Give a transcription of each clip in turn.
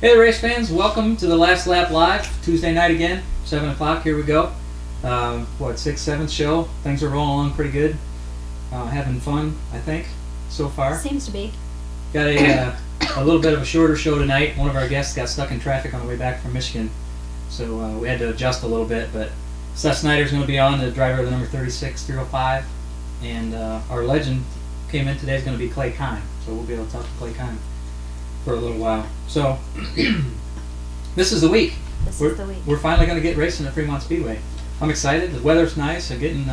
Hey race fans, welcome to the Last Lap Live, Tuesday night again, 7 o'clock, here we go. 6th, 7th show, things are rolling along pretty good. Having fun, I think, so far. Seems to be. Got a little bit of a shorter show tonight. One of our guests got stuck in traffic on the way back from Michigan, so we had to adjust a little bit, but Seth Snyder's going to be on, the driver of the number 36305, and our legend came in today is going to be Clay Kime, so we'll be able to talk to Clay Kime for a little while. So, this is the week. This is the week. We're finally going to get racing at Fremont Speedway. I'm excited. The weather's nice. I'm getting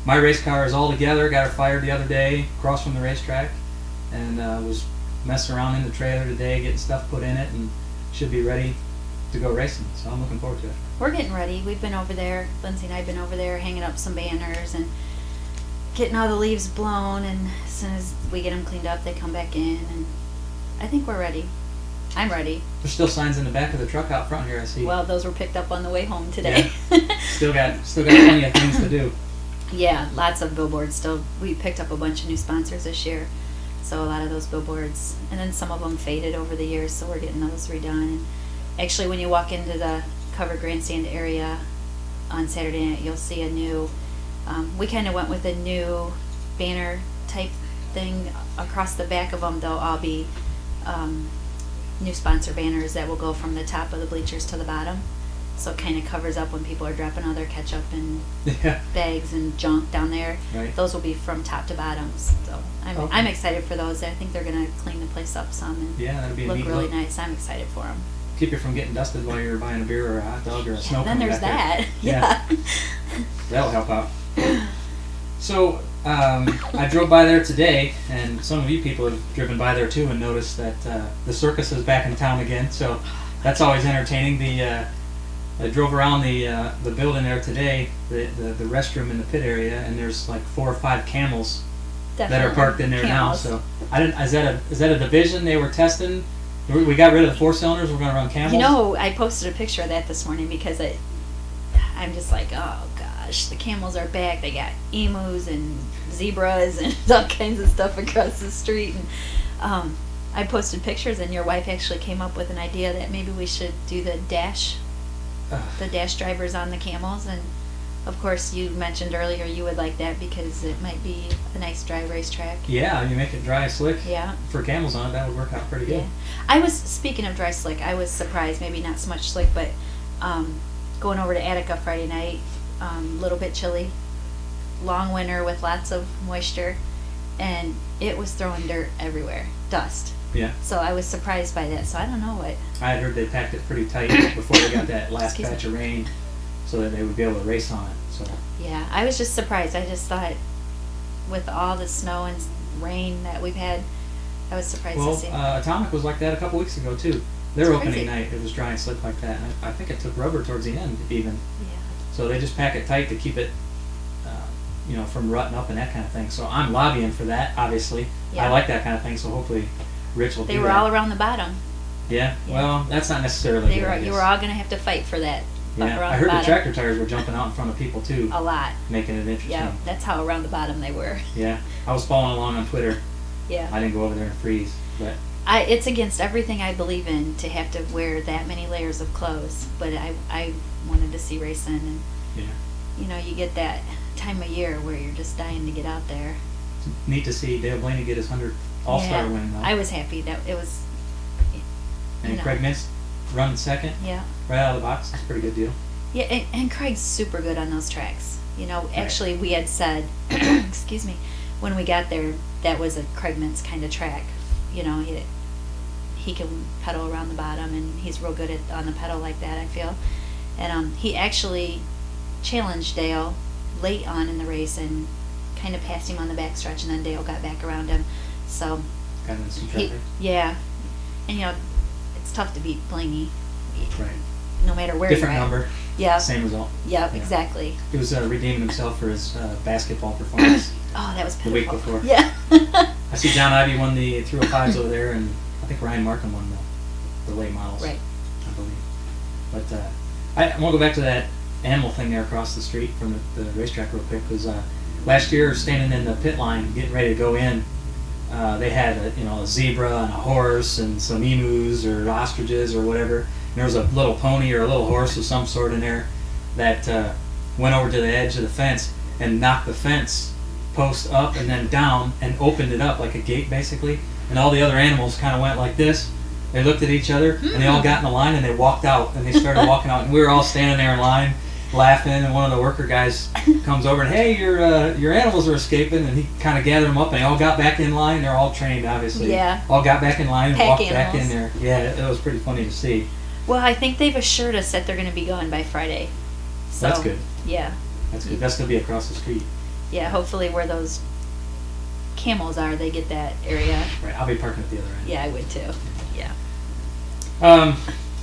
my race car is all together. Got her fired the other day across from the racetrack, and was messing around in the trailer today, getting stuff put in it, and should be ready to go racing. So I'm looking forward to it. We're getting ready. We've been over there. Lindsay and I have been over there hanging up some banners and getting all the leaves blown. And as soon as we get them cleaned up, they come back in. And I think we're ready. I'm ready. There's still signs in the back of the truck out front here, I see. Well, those were picked up on the way home today. Yeah. Still got plenty of things to do. Yeah, lots of billboards still. We picked up a bunch of new sponsors this year, so a lot of those billboards, and then some of them faded over the years, so we're getting those redone. And actually, when you walk into the covered grandstand area on Saturday night, you'll see a new, we kind of went with a new banner type thing. Across the back of them, they'll all be new sponsor banners that will go from the top of the bleachers to the bottom. So it kind of covers up when people are dropping all their ketchup and bags and junk down there. Right. Those will be from top to bottom. So I'm excited for those. I think they're going to clean the place up some and that'll be a look neat really look. nice. I'm excited for them. Keep you from getting dusted while you're buying a beer or a hot dog or a snow Then cone there's back that. there. Yeah. That'll help out. So I drove by there today, and some of you people have driven by there too and noticed that the circus is back in town again. So that's always entertaining. I drove around the building there today, the restroom in the pit area, and there's like 4 or 5 camels that are parked in there Camels. now. So is that a division they were testing? We got rid of the 4-cylinders. We're going to run camels. You know, I posted a picture of that this morning because I'm just like, oh gosh, the camels are back. They got emus and zebras and all kinds of stuff across the street. And I posted pictures, and your wife actually came up with an idea that maybe we should do the dash drivers on the camels. And of course, you mentioned earlier you would like that because it might be a nice dry racetrack. Yeah, you make it dry, slick. Yeah. For camels on it, that would work out pretty good. Yeah. I was, speaking of dry slick, I was surprised, maybe not so much slick, but going over to Attica Friday night, a little bit chilly, long winter with lots of moisture, and it was throwing dirt everywhere, dust. Yeah. So I was surprised by that. So I don't know what. I had heard they packed it pretty tight before they got that last patch of rain, so that they would be able to race on it. So. Yeah, I was just surprised. I just thought, with all the snow and rain that we've had, I was surprised to see. Atomic was like that a couple weeks ago too. Their It's opening crazy. night, it was dry and slick like that. And I think it took rubber towards the end even. Yeah. So they just pack it tight to keep it, from rutting up and that kind of thing. So I'm lobbying for that, obviously. Yeah. I like that kind of thing. So hopefully, Rich will do that. They were all around the bottom. Yeah. Yeah. Well, that's not necessarily. You good, were all going to have to fight for that. Yeah. Around I heard the the bottom. tractor tires were jumping out in front of people too, A lot. making it interesting. Yeah, that's how around the bottom they were. Yeah. I was following along on Twitter. Yeah. I didn't go over there and freeze, but. It's against everything I believe in to have to wear that many layers of clothes, but I wanted to see racing, and you get that time of year where you're just dying to get out there. It's neat to see Dale Blaney get his 100th All-Star win, though. I was happy that it was. And Craig Mintz running second. Yeah. Right out of the box. That's a pretty good deal. Yeah, and Craig's super good on those tracks. Actually, we had said, excuse me, when we got there, that was a Craig Mintz kind of track. He can pedal around the bottom, and he's real good on the pedal like that, I feel. And he actually challenged Dale late on in the race and kind of passed him on the backstretch, and then Dale got back around him. So Got in some traffic. yeah, and it's tough to beat Blaney, Right. no matter where Different you're at. number. Yeah. Same result. Yeah, Yeah. exactly. He was redeeming himself for his basketball performance Oh, that was the pitiful. week before. Yeah. I see John Ivey won the 305s over there, and I think Ryan Markham won the late models. Right. I believe. But I want to go back to that animal thing there across the street from the racetrack real quick, because last year, standing in the pit line, getting ready to go in, they had a zebra and a horse and some emus or ostriches or whatever. And there was a little pony or a little horse of some sort in there that went over to the edge of the fence and knocked the fence post up and then down and opened it up like a gate basically. And all the other animals kind of went like this. They looked at each other and they all got in a line and they walked out and they started walking out and we were all standing there in line laughing, and one of the worker guys comes over and, hey, your animals are escaping, and he kind of gathered them up and they all got back in line. They're all trained, obviously. Yeah. All got back in line and Pack walked animals. back in there. Yeah, it was pretty funny to see. Well, I think they've assured us that they're going to be gone by Friday. So, That's good. Yeah. That's good. That's going to be across the street. Yeah, hopefully where those camels are, they get that area. Right, I'll be parking at the other end. Yeah, I would too. Yeah.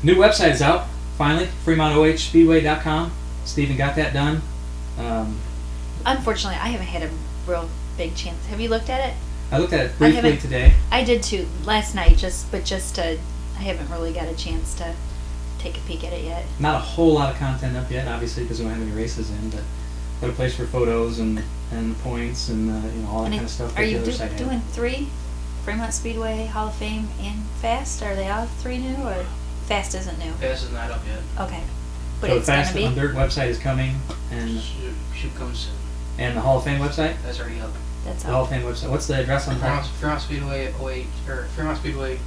New website is out, finally, FremontOHSpeedway.com. Steven got that done. Unfortunately, I haven't had a real big chance. Have you looked at it? I looked at it briefly haven't- today. I did too last night, I haven't really got a chance to take a peek at it yet. Not a whole lot of content up yet, obviously, because we don't have any races in, but a place for photos and points and all that And kind of stuff. are that you the other site had. doing 3? Fremont Speedway, Hall of Fame, and Fast? Are they all 3 new, or Fast isn't new? Fast is not up yet. Okay. But So it's the going Fast to be? on Dirt website is coming, and Should come soon. the Hall of Fame website. That's already up. That's The Hall all. of Fame website. What's the address on that? Fremont Speedway Fremont Speedway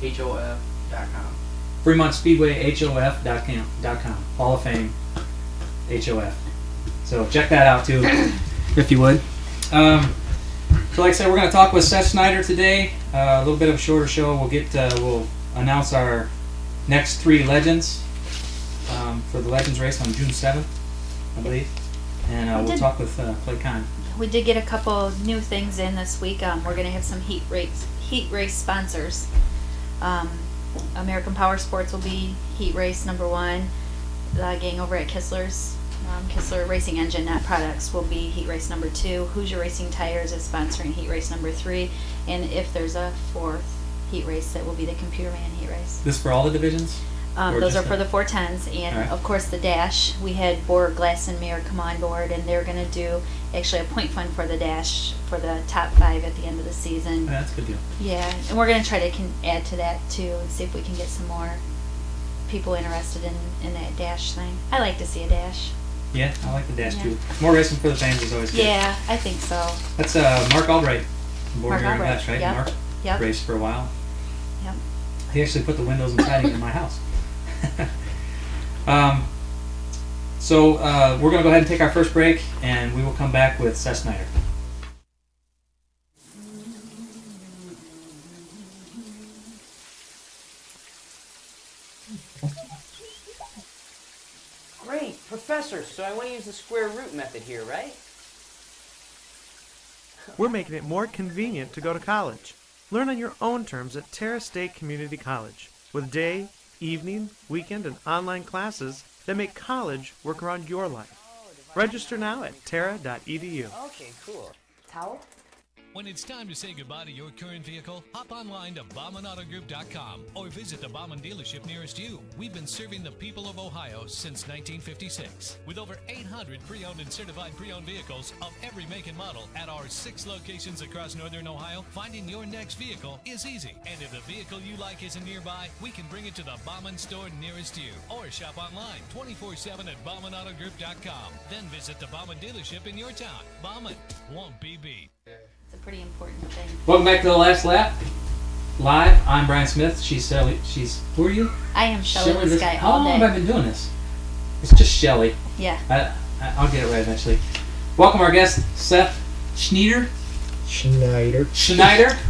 HOF.com. FremontSpeedwayHOF.com. Hall of Fame HOF. So check that out too, if you would. So like I said, we're going to talk with Seth Snyder today. A little bit of a shorter show. We'll announce our next 3 legends for the Legends race on June 7th, I believe. And we'll talk with Clay Kine. We did get a couple new things in this week. We're going to have some heat race sponsors. American Power Sports will be heat race number 1. The gang over at Kistler's, Kistler Racing Engine, not products, will be heat race number 2. Hoosier Racing Tires is sponsoring heat race number 3. And if there's a 4th heat race, that will be the Computer Man heat race. This for all the divisions? Or Those just are for the 410s, and Alright. of course the dash. We had Borg Glass and Mirror come on board, and they're going to do actually a point fund for the dash for the top 5 at the end of the season. That's a good deal. Yeah, and we're going to try to add to that too, and see if we can get some more people interested in that dash thing. I like to see a dash. Yeah, I like the dash Yeah. too. More racing for the fans is always good. Yeah, I think so. That's Mark Albright. Born Mark here in Albright, West, right? yep, Mark yep. raced for a while. Yep. He actually put the windows and siding in my house. So we're going to go ahead and take our first break, and we will come back with Seth Snyder. Great, Professor, so I want to use the square root method here, right? We're making it more convenient to go to college. Learn on your own terms at Terra State Community College, with day, evening, weekend, and online classes that make college work around your life. Register now at terra.edu. Okay, cool. Towel? When it's time to say goodbye to your current vehicle, hop online to BaumanAutoGroup.com or visit the Bauman dealership nearest you. We've been serving the people of Ohio since 1956. With over 800 pre-owned and certified pre-owned vehicles of every make and model at our 6 locations across northern Ohio, finding your next vehicle is easy. And if the vehicle you like isn't nearby, we can bring it to the Bauman store nearest you. Or shop online 24/7 at BaumanAutoGroup.com. Then visit the Bauman dealership in your town. Bauman won't be beat. It's a pretty important thing. Welcome back to the last lap. Live, I'm Brian Smith. She's Shelly. Who are you? I am Shelley Shelley, this guy how all long have day. I been doing this? It's just Shelly. Yeah. I'll get it right eventually. Welcome our guest, Seth Schneider. Schneider.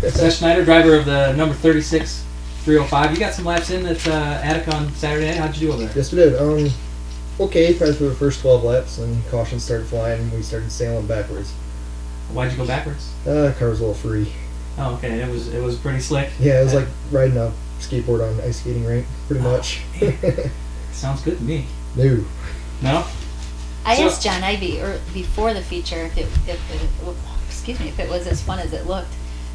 Seth Schneider, driver of the number 36 305. You got some laps in at Attica on Saturday. How'd you do over there? Yes, we did. Okay, probably for the first 12 laps, and caution started flying, and we started sailing backwards. Why'd you go backwards? Car was a little free. Oh, okay. It was pretty slick. Yeah, it was like riding a skateboard on an ice skating rink, pretty much. Sounds good to me. No. No? I So- asked John Ivy before the feature if it was as fun as it looked,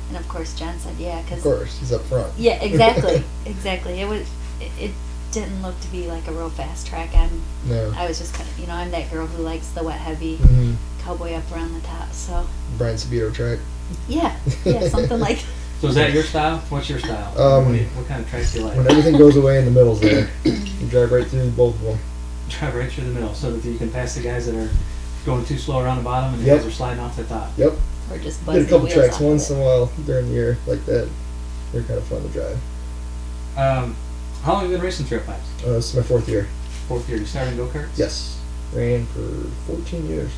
and of course John said yeah, Of because course, he's up front. yeah, exactly. It didn't look to be like a real fast track. No. I was just kind of, I'm that girl who likes the wet heavy Mm-hmm. cowboy up around the top. So Brian Sabito track. Yeah, something like. So is that your style? What's your style? What kind of tracks do you like? When everything goes away in the middle's there, you drive right through both of them. Drive right through the middle so that you can pass the guys that are going too slow around the bottom and the Yep. guys are sliding off the top. Yep. Or just Did buzzing a couple the wheels tracks off once of in it. a while during the year like that. They're kind of fun to drive. How long have you been racing 305s? This is my 4th year. 4th year. You started in go-karts? Yes. Ran for 14 years.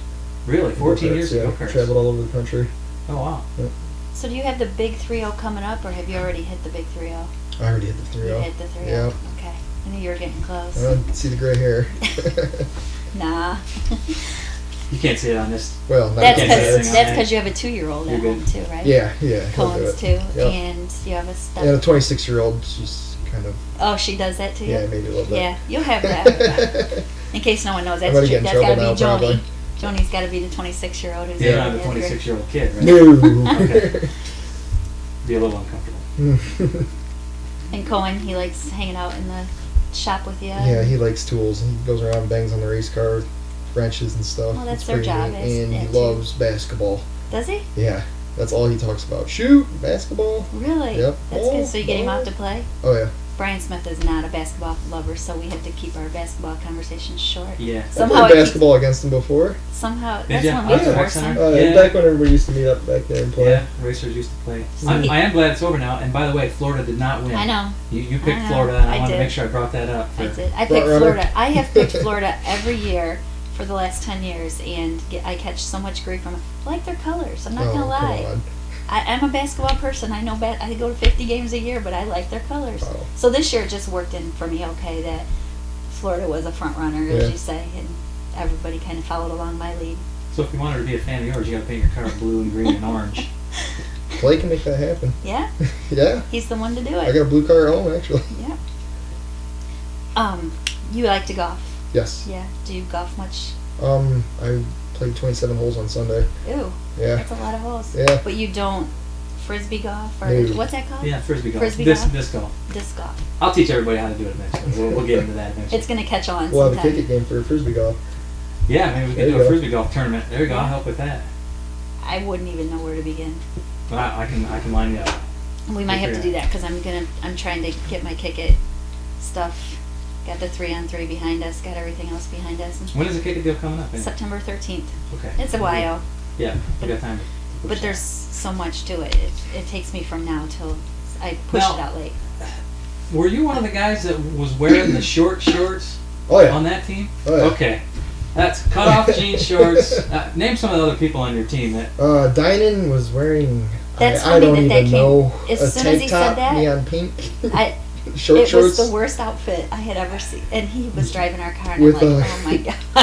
Really? 14 Go-karts, years yeah. of go-karts? Traveled all over the country. Oh, wow. So do you have the big 3-0 coming up, or have you already hit the big 3-0? I already hit the 3-0. You hit the 3-0? Yep. Okay. I knew you were getting close. I don't see the gray hair. Nah. You can't see it on this. Well, not That's can't yet. say because anything on you have a 2-year-old at You're home good. too, right? Yeah, he'll do Cohen's it. too, Yep. and you have a step. And a 26-year-old, she's kind of, Oh, she does that to you? yeah, maybe a little bit. Yeah, you'll have that. In case no one knows, I'm that's gonna get in that's gotta trouble be now, Joni. probably. Joni's gotta be the 26-year-old who's You're in not the the other- 26-year-old kid, right? No. Okay. Be a little uncomfortable. And Cohen, he likes hanging out in the shop with you. Yeah, he likes tools. He goes around and bangs on the race car with wrenches and stuff. Well, that's It's their pretty job, neat. is And he that too? loves basketball. Does he? Yeah, that's all he talks about. Shoot, basketball. Really? Yep. That's good. So you get him out to play? Oh yeah. Brian Smith is not a basketball lover, so we have to keep our basketball conversations short. Yeah. Somehow I I played keep- basketball against him before. Somehow, Did that's ya? when Oh, we yeah. force Rec him. center? Yeah. Back when everybody used to meet up back there and play. Yeah, racers used to play. I am glad it's over now. And by the way, Florida did not win. I know. You picked I know. Florida, and I I wanted to did. make sure I brought that up. I for- did. I Front picked runner. Florida. I have picked Florida every year for the last 10 years, and I catch so much grief from it. I like their colors. I'm not Oh, gonna come lie. on. I'm a basketball person. I know I go to 50 games a year, but I like their colors. Wow. So this year it just worked in for me okay that Florida was a front runner, Yeah. as you say, and everybody kind of followed along my lead. So if you wanted to be a fan of yours, you got to paint your car blue and green and orange. Clay can make that happen. Yeah, Yeah. he's the one to do I it. got a blue car at home actually. Yeah. You like to golf? Yes. Yeah. Do you golf much? I played 27 holes on Sunday. Ew. Yeah. That's a lot of holes. Yeah. But you don't frisbee golf or No. what's that called? Yeah, frisbee golf. Frisbee Disc golf? golf. Disc golf. I'll teach everybody how to do it eventually. We'll get into that eventually. It's gonna catch on We'll have a sometime. ticket game for frisbee golf. Yeah, maybe we There can you do a go. frisbee golf tournament. There you go. I'll help with that. I wouldn't even know where to begin. But I can line you up. We might have to do that because I'm trying to get my kick-it stuff. Got the 3-on-3 behind us. Got everything else behind us. And When is the kick deal coming up? September 13th. Okay. It's a while, Yeah, we got time. to push but that. there's so much to it. It takes me from now till I push Now- it out late. Were you one of the guys that was wearing the short shorts Oh yeah. on that team? Oh, yeah. Okay. That's cut off jean shorts. Name some of the other people on your team that. Dynan was wearing. That's I funny don't that even came- know. as a soon as tank he top, said that, neon pink. I Short it shorts. was the worst outfit I had ever seen, and he was driving our car, and With, I'm like, oh my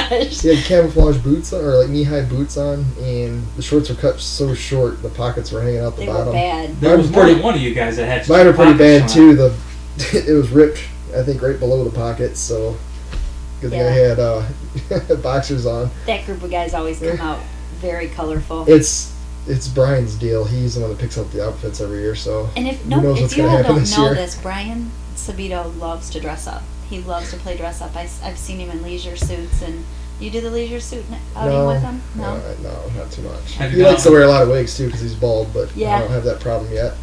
gosh. He had camouflage boots on, or like knee-high boots on, and the shorts were cut so short, the pockets were hanging out the They bottom. were bad. There Mine was was more pretty- than one of you guys that had. Mine are pretty bad pockets too. showing up. It was ripped, I think, right below the pockets. So good thing I Yeah. had boxers on. That group of guys always come out very colorful. It's Brian's deal. He's the one that picks up the outfits every year. So And if who knows what's you gonna all happen don't this know year. this, Brian Sabito loves to dress up. He loves to play dress up. I've seen him in leisure suits, and you do the leisure suit outing with him? No. no, not too much. Have you He been likes out- to wear a lot of wigs too because he's bald, but Yeah. I don't have that problem yet.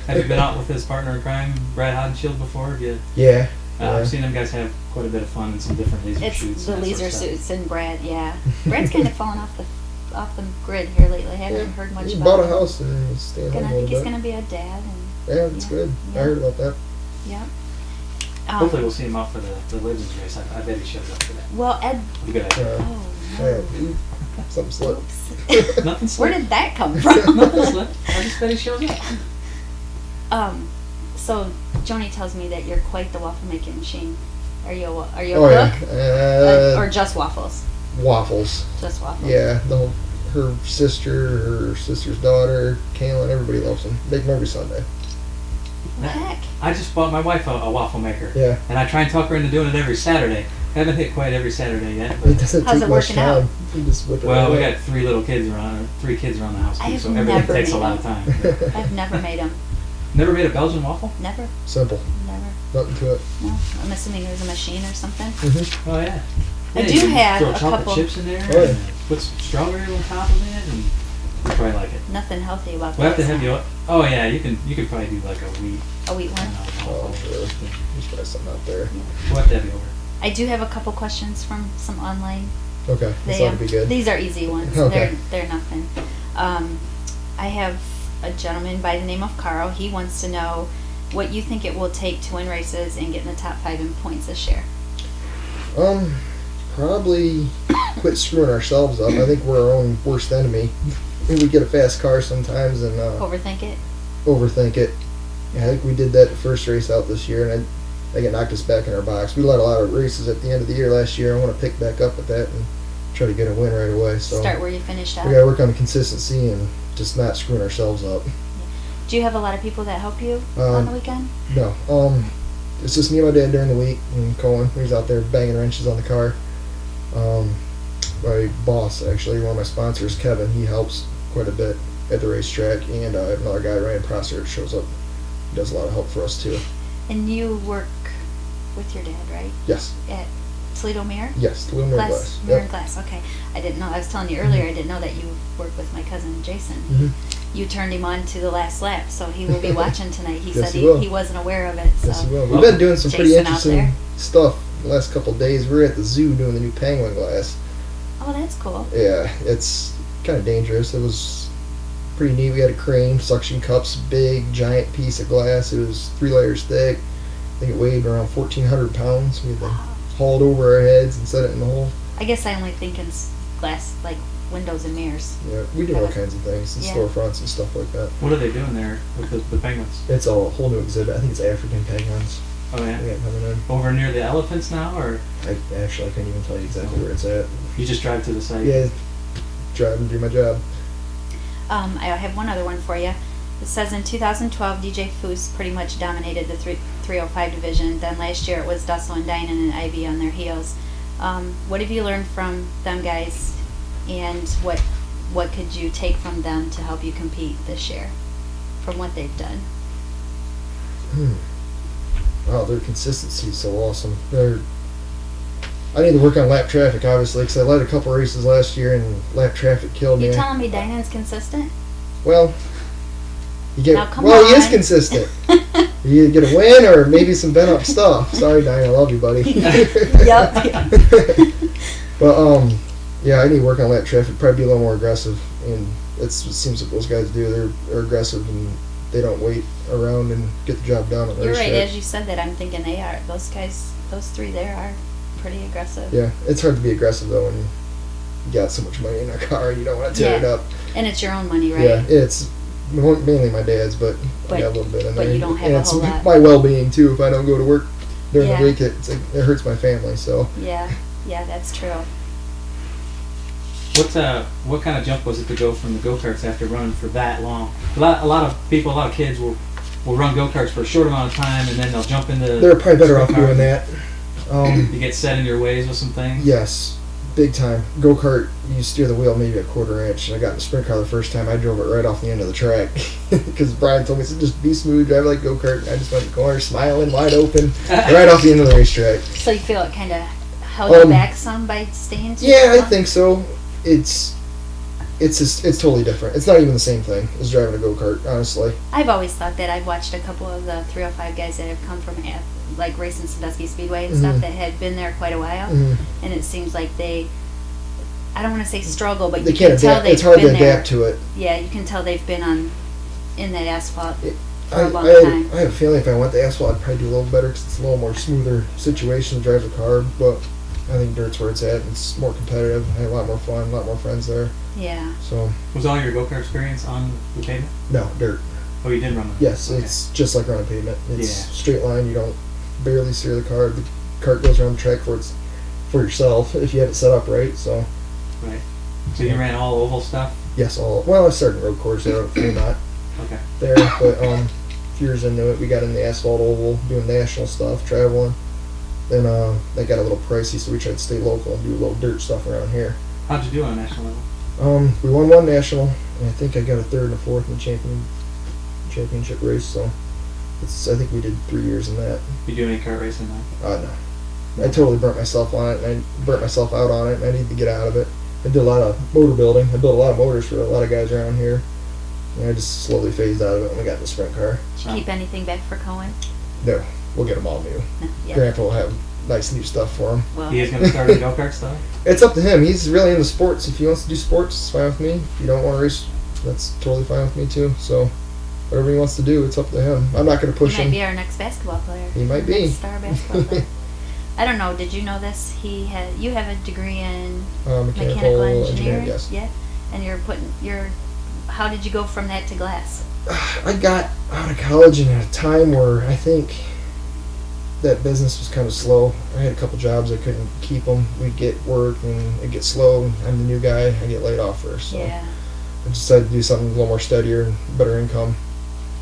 Have you been out with his partner in crime, Brad Hodenshield, before? Have you? Yeah. I've seen them guys have quite a bit of fun in some different laser It's shoots. the and that sort leisure of stuff. suits and Brad. Yeah, Brad's kind of fallen off the grid here lately. I haven't heard much He about bought a him. house and he's staying home I a think little he's bit. gonna be a dad, and Yeah, that's yeah, good. yeah. I heard about that. yeah. Hopefully, we'll see him out for the Legends race. I bet he shows up for that. Well, Ed. Be a good idea. Oh Yeah, no. something slipped. Oops. Nothing Where slipped. did that come from? Nothing slipped. I just bet he shows up. So Joni tells me that you're quite the waffle making machine. Are you a Oh cook? yeah. Or just waffles? Waffles. Just waffles. Yeah, her sister's daughter, Kaylin, everybody loves them. Make them every Sunday. What the heck? I just bought my wife a waffle maker. Yeah. And I try and talk her into doing it every Saturday. Haven't hit quite every Saturday yet. It But, doesn't How's take it much working out? time. You just whip it well, right we up. got 3 little kids around, or 3 kids around the house I too, have so everything never takes a made lot of them. time. I've never made them. Never made a Belgian waffle? Never. Simple. Never. Nothing to it. No. I'm assuming there's a machine or something. Oh yeah. I Yeah, do you can have throw a chocolate couple- chips in there. Oh, yeah. And put some strawberries on top of it, and You probably like it. Nothing healthy about We'll that. have to have you. Oh yeah, you could probably do like a wheat. A wheat one. Oh, sure. There's probably something out there. We'll have to have you over. I do have a couple questions from some online. Okay, this ought to be good. These are easy ones. Okay. They're nothing. I have a gentleman by the name of Carl. He wants to know what you think it will take to win races and get in the top 5 in points this year. Probably quit screwing ourselves up. I think we're our own worst enemy. We get a fast car sometimes and Overthink it. overthink it. Yeah, I think we did that the first race out this year, and I think it knocked us back in our box. We led a lot of races at the end of the year last year. I want to pick back up at that and try to get a win right away. So Start where you finished out. we got to work on the consistency and just not screwing ourselves up. Do you have a lot of people that help you Um, on the weekend? No, it's just me and my dad during the week, and Colin. He's out there banging wrenches on the car. My boss, actually, one of my sponsors, Kevin, he helps quite a bit at the racetrack, and I have another guy, Ryan Prosser, shows up. He does a lot of help for us too. And you work with your dad, right? Yes, At Toledo Mirror? yes, the Luminar Glass. Mirror Yep. and Glass. Okay. I didn't know. I was telling you earlier. I didn't know that you work with my cousin Jason. Mhm. You turned him on to the last lap, so he will be watching tonight. He Yes, said he will. he wasn't aware of it. So. Yes, he will. We've been doing some pretty Jason out there. interesting stuff the last couple of days. We're at the zoo doing the new penguin glass. Oh, that's cool. Yeah, it's kind of dangerous. It was pretty neat. We had a crane, suction cups, big, giant piece of glass. It was 3 layers thick. I think it weighed around 1,400 pounds. We had to Wow. haul it over our heads and set it in the hole. I guess I only think in glass, like windows and mirrors. Yeah, we do all kinds of things, and Yeah. storefronts and stuff like that. What are they doing there with the penguins? It's a whole new exhibit. I think it's African penguins. Oh yeah. We got coming in. Over near the elephants now, or I couldn't even tell you exactly where it's at. you just drive to the site? Yeah, drive and do my job. I have one other one for you. It says in 2012, DJ Foose pretty much dominated the 305 division. Then last year it was Dussel and Dinan and Ivy on their heels. What have you learned from them guys, and what could you take from them to help you compete this year, from what they've done? Wow, their consistency is so awesome. I need to work on lap traffic, obviously, because I led a couple races last year and lap traffic killed me. You telling me Dinan's consistent? Well, Now, come he is on. consistent. You get a win or maybe some bent up stuff. Sorry, Diane, I love you, buddy. Yep. But yeah, I need to work on lap traffic. Probably be a little more aggressive, and it seems like those guys do. They're aggressive and they don't wait around and get the job done. On the You're right. racetrack. As you said that, I'm thinking they are. Those guys, those 3 there are pretty aggressive. Yeah, it's hard to be aggressive though when you got so much money in a car and you don't want to tear it up. And it's your own money, right? Yeah, it's mainly my dad's, but But- I got a little bit in but there. you don't have and a it's whole lot. my well-being too. If I don't go to work during Yeah. the week, it hurts my family. So Yeah, that's true. What kind of jump was it to go from the go-karts after running for that long? A lot of people, a lot of kids will run go-karts for a short amount of time, and then they'll jump into. they're probably better off sprint car. doing that. You get set in your ways with some things. Yes, big time. Go-kart, you steer the wheel maybe a quarter inch. And I got in the sprint car the first time. I drove it right off the end of the track because Brian told me, he said, just be smooth, drive like go-kart. And I just went in the corner, smiling, wide open, right off the end of the racetrack. So you feel it kind of held you back some by staying too Yeah, I long? think so. It's totally different. It's not even the same thing as driving a go-kart, honestly. I've always thought that. I've watched a couple of the 305 guys that have come from like racing Sandusky Speedway and stuff Mhm. that had been there quite a while, Mhm. and it seems like they, I don't want to say struggle, but They you can't can tell adapt. they've It's hard to been there. adapt to it. Yeah, you can tell they've been in that asphalt for I, a long I, time. I have a feeling if I went to asphalt, I'd probably do a little better because it's a little more smoother situation to drive the car. But I think dirt's where it's at. It's more competitive. I had a lot more fun, a lot more friends there. Yeah. So Was all your go-kart experience on the pavement? no dirt. Oh, you did run them. Yes, Okay. it's just like running pavement. It's Yeah. straight line. You don't barely steer the car. The cart goes around the track for yourself if you have it set up right. So Right. So you ran all oval stuff. yes, I started in road course out at Fremont Okay. there, but a few years into it, we got in the asphalt oval, doing national stuff, traveling. Then that got a little pricey, so we tried to stay local and do a little dirt stuff around here. How'd you do on a national level? We won one national, and I think I got a third and a fourth in the championship race. So I think we did 3 years in that. You do any kart racing now? No, I totally burnt myself on it, and I burnt myself out on it, and I need to get out of it. I did a lot of motor building. I built a lot of motors for a lot of guys around here. And I just slowly phased out of it when we got the sprint car. Did you keep anything back for Cohen? No, we'll get them all new. No. Yeah. Grandpa will have nice new stuff for him. Well, He is going to start a go-kart stuff? It's up to him. He's really into sports. If he wants to do sports, it's fine with me. If you don't want to race, that's totally fine with me too. So whatever he wants to do, it's up to him. I'm not going to push he might him. be our next basketball player. He might be. Next star basketball player. I don't know. Did you know this? You have a degree in Mechanical engineering, yes. Yeah, and how did you go from that to glass? I got out of college in a time where I think that business was kind of slow. I had a couple jobs, I couldn't keep them. We'd get work and it'd get slow. And I'm the new guy, I get laid off first. So Yeah. I decided to do something a little more steadier and better income.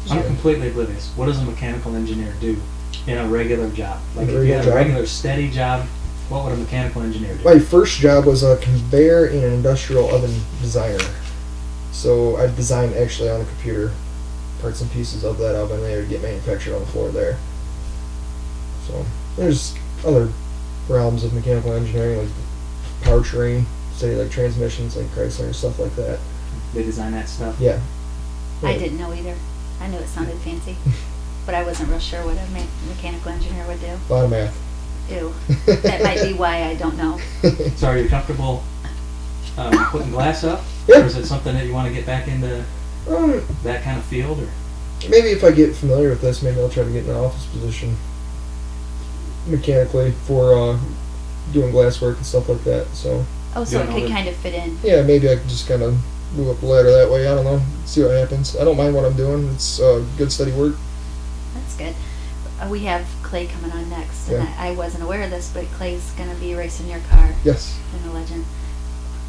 I'm So, completely oblivious. What does a mechanical engineer do in a regular job? Like A if you regular had a job? regular steady job, what would a mechanical engineer do? my first job was a conveyor and an industrial oven designer. So I designed actually on the computer parts and pieces of that oven. They would get manufactured on the floor there. So there's other realms of mechanical engineering like powertrain, say like transmissions, like Chrysler and stuff like that. They design that stuff? Yeah. I didn't know either. I knew it sounded fancy, but I wasn't real sure what a mechanical engineer would do. A lot of math. Ew. That might be why I don't know. So are you comfortable putting glass up? Yeah. Or is it something that you want to get back into that kind of field? Or Maybe if I get familiar with this, maybe I'll try to get in an office position mechanically for doing glass work and stuff like that. So Oh, so You it don't know could that- kind of fit in. yeah, maybe I can just kind of move up the ladder that way. I don't know. See what happens. I don't mind what I'm doing. It's good, steady work. That's good. We have Clay coming on next, and Yeah. I wasn't aware of this, but Clay's going to be racing your car Yes, in the Legend.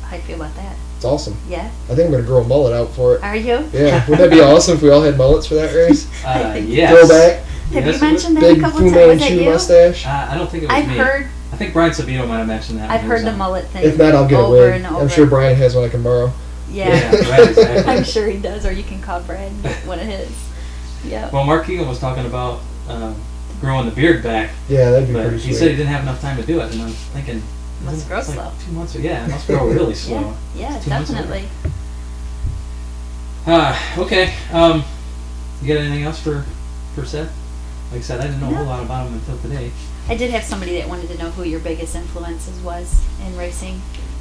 How do you feel about that? it's awesome. Yeah? I think I'm going to grow a mullet out for it. Are you? Yeah, would that be awesome if we all had mullets for that race? yes. Throwback, Have Yes, you it would. mentioned that big a couple Fu times? Was that Manchu you? mustache. I don't think it was I've me. heard I think Brian Sabino might have mentioned that. I've when he was heard the on. mullet thing If not, I'll get a over wig. and over. I'm sure Brian has one I can borrow. Yeah. right, exactly. I'm sure he does, or you can call Brad and get one of his. Yeah. Well, Mark Keegan was talking about growing the beard back, Yeah, that'd be but pretty he sweet. said he didn't have enough time to do it, and I'm thinking, Must grow it's like slow. 2 months. Yeah, it must grow really slow. Yeah, It's 2 months away. definitely. Okay. You got anything else for Seth? Like I said, I didn't know a whole lot about him until today. I did have somebody that wanted to know who your biggest influences was in racing.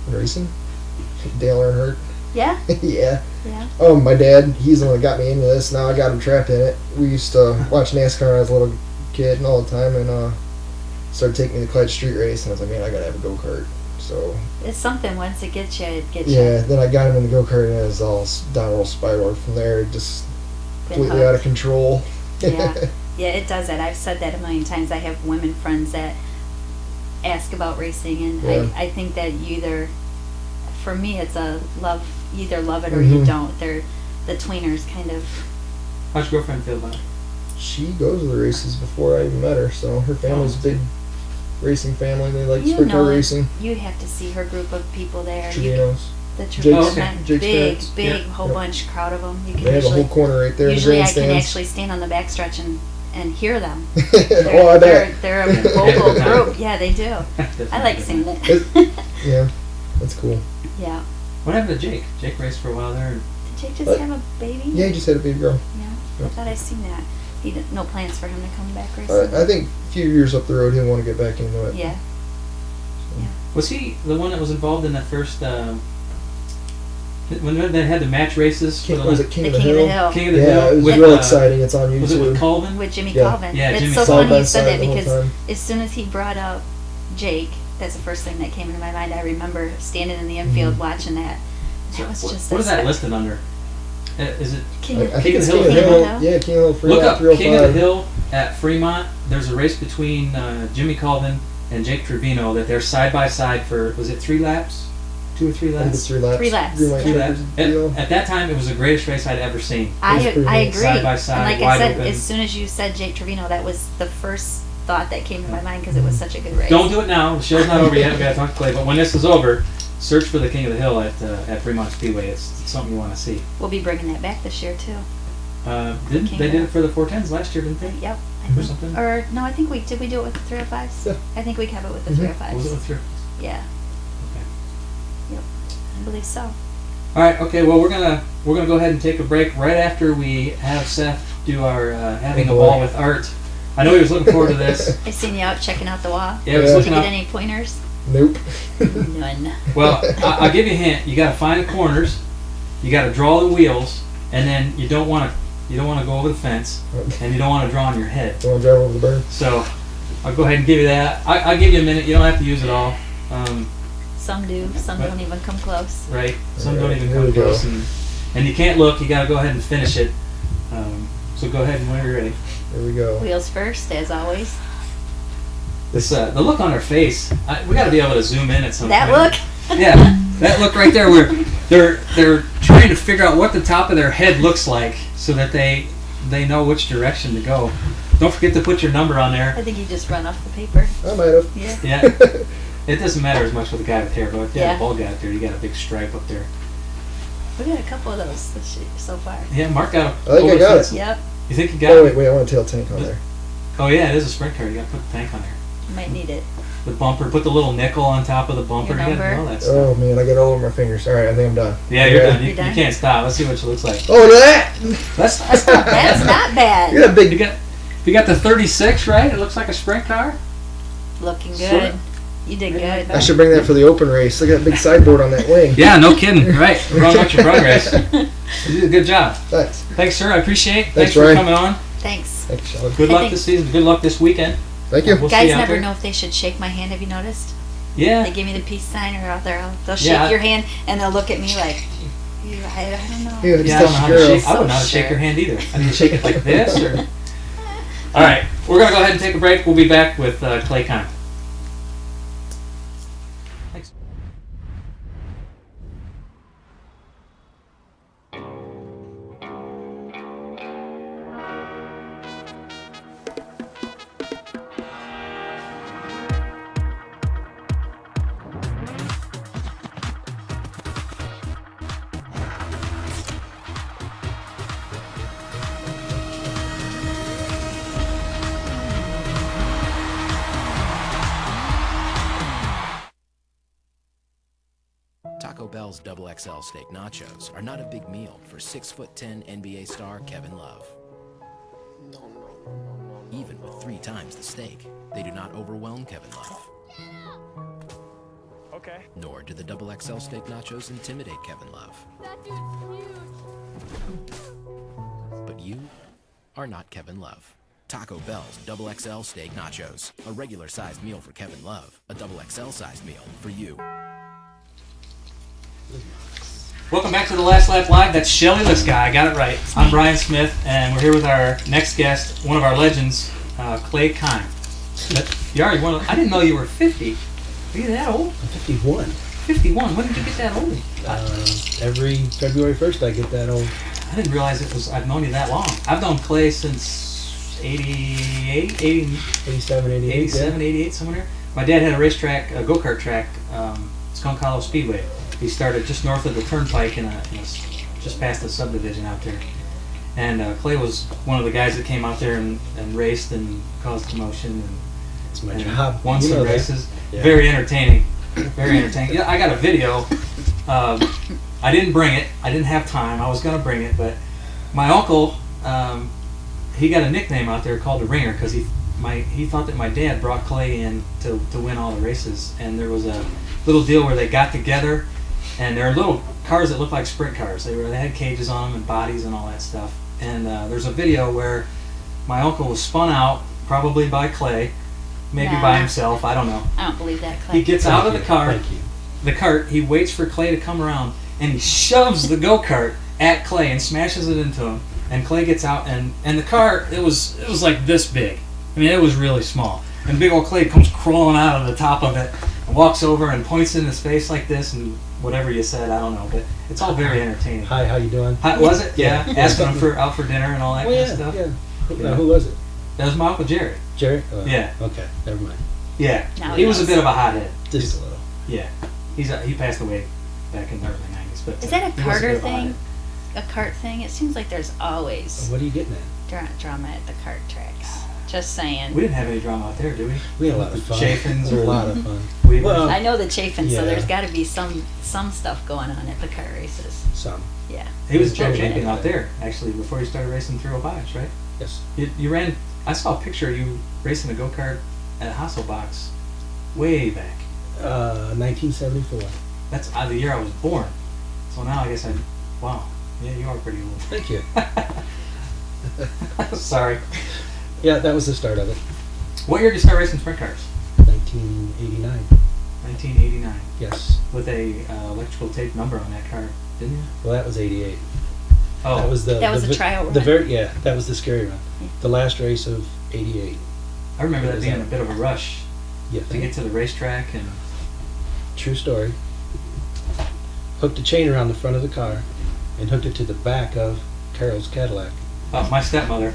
Racing? Dale Earnhardt. Yeah? Yeah. Yeah. My dad, he's the one that got me into this. Now I got him trapped in it. We used to watch NASCAR when I was a little kid and all the time, and started taking me to Clyde Street Race, and I was like, man, I gotta have a go-kart. So, It's something, once it gets you, it gets yeah, you. then I got him in the go-kart, and it was all downward spiral from there, just Been completely out of hooked. control. Yeah. Yeah, it does that. I've said that a million times. I have women friends that ask about racing, and Yeah. I think that you either, for me, it's a love, you either love it or you Mhm. don't. They're the tweeners kind of. How's your girlfriend feel about it? She goes to the races before I even met her, so her family's a big racing family. They like You sprint car know, racing. you have to see her group of people there. Trivinos. The Jake's- Trevino okay. men, Jake's big, parents. big, Yep. whole Yep. bunch, crowd of them. You can They have a usually, whole corner right there. usually in I the can grandstands. actually stand on the backstretch and hear them. Oh, I bet. They're a vocal group. Yeah, they do. I like seeing it. Yeah, that's cool. Yeah. What happened to Jake? Jake raced for a while there. And Did Jake just What? have a baby? Yeah, he just had a baby girl. Yeah. I thought I seen that. He didn't, no plans for him to come back racing. I think a few years up the road, he'll want to get back into it. Yeah. was he the one that was involved in that first when they had the match races? King, for the was it King The of the King Hill? of the Hill. King of the Yeah, Hill? it was with, real exciting. It's on YouTube. Was it with Colvin? With Jimmy Yeah. Colvin. Yeah, It's Jimmy so Side funny by you said side that the whole because time. as soon as he brought up Jake, that's the first thing that came into my mind. I remember standing in the infield Mm-hmm. watching that. So That was what, just what a is that spec- listed under? Is it King of, I think it's King King of of the the Hill. Hill. Yeah, King of the Hill. look Fremont up 305. King of the Hill at Fremont? There's a race between Jimmy Colvin and Jake Trevino that they're side by side for, was it 3 laps? 2 or 3 I think it's laps? 3 laps. 3 laps. Green light, 3 red laps. deal. At that time, it was the greatest race I'd ever seen. I It was pretty I neat. agree. Side by side, and like I wide said, open. as soon as you said Jake Trevino, that was the first thought that came to my mind because it was such a good race. Don't do it now. The show's not over yet. We gotta talk to Clay. But when this is over, search for the King of the Hill at Fremont Speedway. It's something you want to see. We'll be bringing that back this year too. Didn't King they of did the- it for the 410s last year, didn't they? Yep. Or something? Or no, I think we did. We do it with the 305s. Yeah. I think we have it with the Mhm. 305s. Was it with your? Yeah. I believe so. All right. Okay. Well, we're gonna go ahead and take a break right after we have Seth do our having a ball with art. I know he was looking forward to this. I seen you out checking out the wall. Yeah, he was Yeah. Did looking you get out. any pointers? Nope. None. Well, I'll give you a hint. You got to find the corners. You got to draw the wheels, and then you don't want to go over the fence, and you don't want to draw on your head. Don't want to drive over the burn? So I'll go ahead and give you that. I'll give you a minute. You don't have to use it all. Some do. Some What? don't even come close. Right? Some don't Alright, even here come we go. close, and you can't look. You got to go ahead and finish it. So go ahead and when you're ready. There we go. Wheels first, as always. This the look on her face. We got to be able to zoom in at some That point. look? Yeah, that look right there. Where they're trying to figure out what the top of their head looks like, so that they know which direction to go. Don't forget to put your number on there. I think you just run off the paper. I might have. Yeah. Yeah. It doesn't matter as much with the guy with hair, but if you have Yeah. a bald guy up there, you got a big stripe up there. We got a couple of those this year so far. Yeah, Mark got a. I think I over got fence. it. Yep. You think you got Oh, it? wait, I want a tail tank on there. Oh yeah, it is a sprint car. You got to put the tank on there. You might need it. The bumper, put the little nickel on top of the bumper. Your You got to do number. all that stuff. Oh, man, I got it all over my fingers. All right, I think I'm done. Yeah, you're done. You, You're done? you can't stop. Let's see what she looks like. Oh, look at that! That's not bad. That's not bad. Look at that You big... got the 36 right. It looks like a sprint car. Looking Sort good. of. You did good. I should bring that for the open race. Look at that big sideboard on that wing. Yeah, no kidding. Right. Run what your progress. You did a good job. Thanks. Thanks, sir. I appreciate it. Thanks, for Ryan. coming on. Thanks. Thanks, Sean. Good I luck think- this season. Good luck this weekend. Thank you. We'll see Guys you out never there. know if they should shake my hand. Have you noticed? Yeah. They give me the peace sign, or out there they'll shake Yeah. your hand and they'll look at me like, I don't know. Yeah, just Yeah, I don't know touch how the to girl. shake. I wouldn't know how to shake sure. your hand either. I need to shake it like this, or. All right, we're gonna go ahead and take a break. We'll be back with Clay Con. Thanks. Taco Bell's Double XL Steak Nachos are not a big meal for 6'10" NBA star Kevin Love. Even with 3 times the steak, they do not overwhelm Kevin Love. Okay. Nor do the Double XL Steak Nachos intimidate Kevin Love. That dude's huge. But you are not Kevin Love. Taco Bell's Double XL Steak Nachos. A regular sized meal for Kevin Love. A Double XL sized meal for you. Welcome back to the Last Lap Live. That's Shelly This Guy. I got it right. I'm Brian Smith, and we're here with our next guest, one of our legends, Clay Kime. You already won. I didn't know you were 50. Are you that old? I'm 51. 51. When did you get that old? Every February 1st I get that old. I didn't realize it was. I've known you that long. I've known Clay since 88, 87, 88. 87, 88, somewhere. My dad had a racetrack, a go-kart track, Skunk Hollow Speedway. He started just north of the turnpike just past the subdivision out there. And Clay was one of the guys that came out there and raced and caused commotion It's my and job. won You some know that. races. Yeah. Very entertaining. Very entertaining. Yeah, I got a video. I didn't bring it. I didn't have time. I was going to bring it, but my uncle, he got a nickname out there called the Ringer because he thought that my dad brought Clay in to win all the races. And there was a little deal where they got together, and there are little cars that look like sprint cars. They had cages on them and bodies and all that stuff. And there's a video where my uncle was spun out, probably by Clay, maybe Nah. by himself. I don't know. I don't believe that, Clay. He gets out of the car, Thank you. the cart. He waits for Clay to come around, and he shoves the go-kart at Clay and smashes it into him. And Clay gets out, and the car, it was like this big. I mean, it was really small. And big old Clay comes crawling out of the top of it and walks over and points in his face like this, and whatever you said, I don't know, but it's all very entertaining. Hi, how you doing? How, was it? Yeah. Yeah. Asking him out for dinner and all that Oh, kind yeah, of stuff. yeah. Yeah. Who was it? That was my Uncle Jerry. Jerry? Yeah. Okay, never mind. Yeah. Now He he was a knows. bit of a hothead. Just a little. Yeah. He passed away back in the early 90s. But Is that a he was Carter bit of a thing? hothead. A cart thing? It seems like there's always What are you getting at? drama at the kart tracks. Just saying. We didn't have any drama out there, did we? We had a lot of fun. Chaffins a or lot of fun. We Well, I know the chafing, so Yeah. there's got to be some stuff going on at the car races. Some. Yeah. He was a track Yeah. champion out there, actually, before he started racing through Ohio, right? Yes. You ran. I saw a picture of you racing a go kart at Hasselbox way back. 1974. That's the year I was born. So now I guess wow. Yeah, you are pretty old. Thank you. Sorry. Yeah, that was the start of it. What year did you start racing sprint cars? 1989. 1989. Yes. With a electrical tape number on that car, didn't you? Well, that was 88. Oh, That was That was a vi- trial The run. yeah, that was the scary run. Yeah. The last race of 88. I remember that was being that? a bit of a rush Yeah. to get to the racetrack, and True story. Hooked a chain around the front of the car and hooked it to the back of Carol's Cadillac. my stepmother.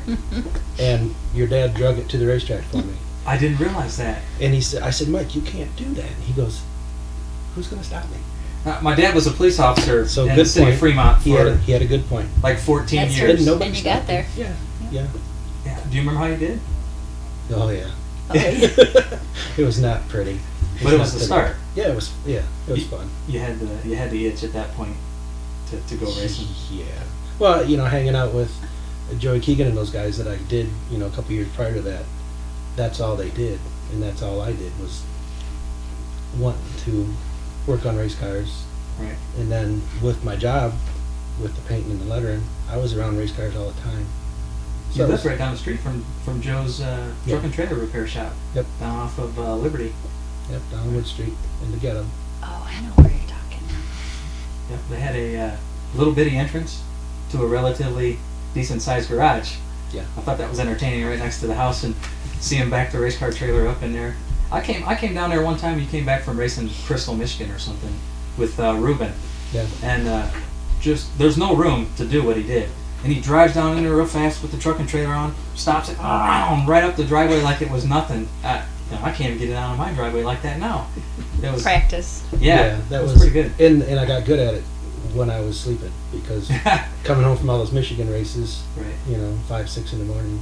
And your dad drug it to the racetrack for me. I didn't realize that. And I said, Mike, you can't do that. And he goes, who's going to stop me? My dad was a police officer So in good the city point. of Fremont He for had a good point. like 14 That's years. true. Nobody And you stopped got there. me. Yeah. Yeah. Yeah. Do you remember how you did? Oh yeah. Oh, yeah. It was not pretty. But it not was the pretty. start. Yeah, it was. Yeah, it was fun. You had the itch at that point to go racing. Yeah. Well, hanging out with Joey Keegan and those guys that I did, a couple years prior to that. That's all they did, and that's all I did was want to work on race cars. Right. And then with my job, with the painting and the lettering, I was around race cars all the time. You it lived was- right down the street from Joe's truck and trailer repair shop. Yep. Down off of Liberty. Yep, down Wood Street in the ghetto. Oh, I know where you're talking now. Yep. They had a little bitty entrance to a relatively decent sized garage. Yeah. I thought that was entertaining, right next to the house, and see him back the race car trailer up in there. I came down there one time. You came back from racing Crystal, Michigan, or something with Ruben, Yeah. and just there's no room to do what he did. And he drives down in there real fast with the truck and trailer on, stops it, right up the driveway like it was nothing. I can't even get it out of my driveway like that now. It was Practice. yeah, that was pretty good. And I got good at it when I was sleeping because coming home from all those Michigan races, Right. 5, 6 in the morning.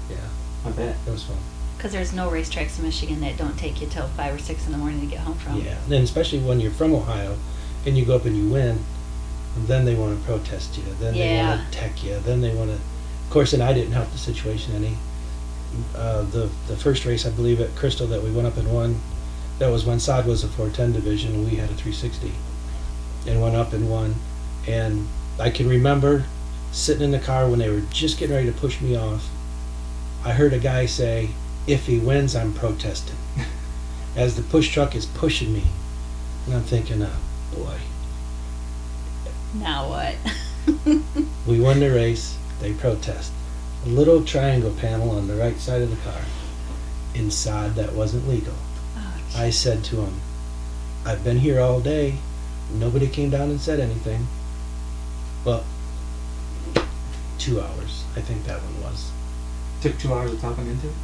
Yeah, I bet. it was fun. Because there's no racetracks in Michigan that don't take you till 5 or 6 in the morning to get home from. Yeah, and especially when you're from Ohio and you go up and you win, then they want to protest you. Then they Yeah. want to tech you. Then they want to. Of course, and I didn't help the situation any. The first race, I believe, at Crystal that we went up and won, that was when Sod was a 410 division and we had a 360, and went up and won. And I can remember sitting in the car when they were just getting ready to push me off. I heard a guy say, "If he wins, I'm protesting," as the push truck is pushing me, and I'm thinking, "Oh boy." Now what? We won the race. They protest. A little triangle panel on the right side of the car. Inside, that wasn't legal. Oh, I said to him, "I've been here all day. Nobody came down and said anything." Well, 2 hours, I think that one was. Took 2 hours to talk him into it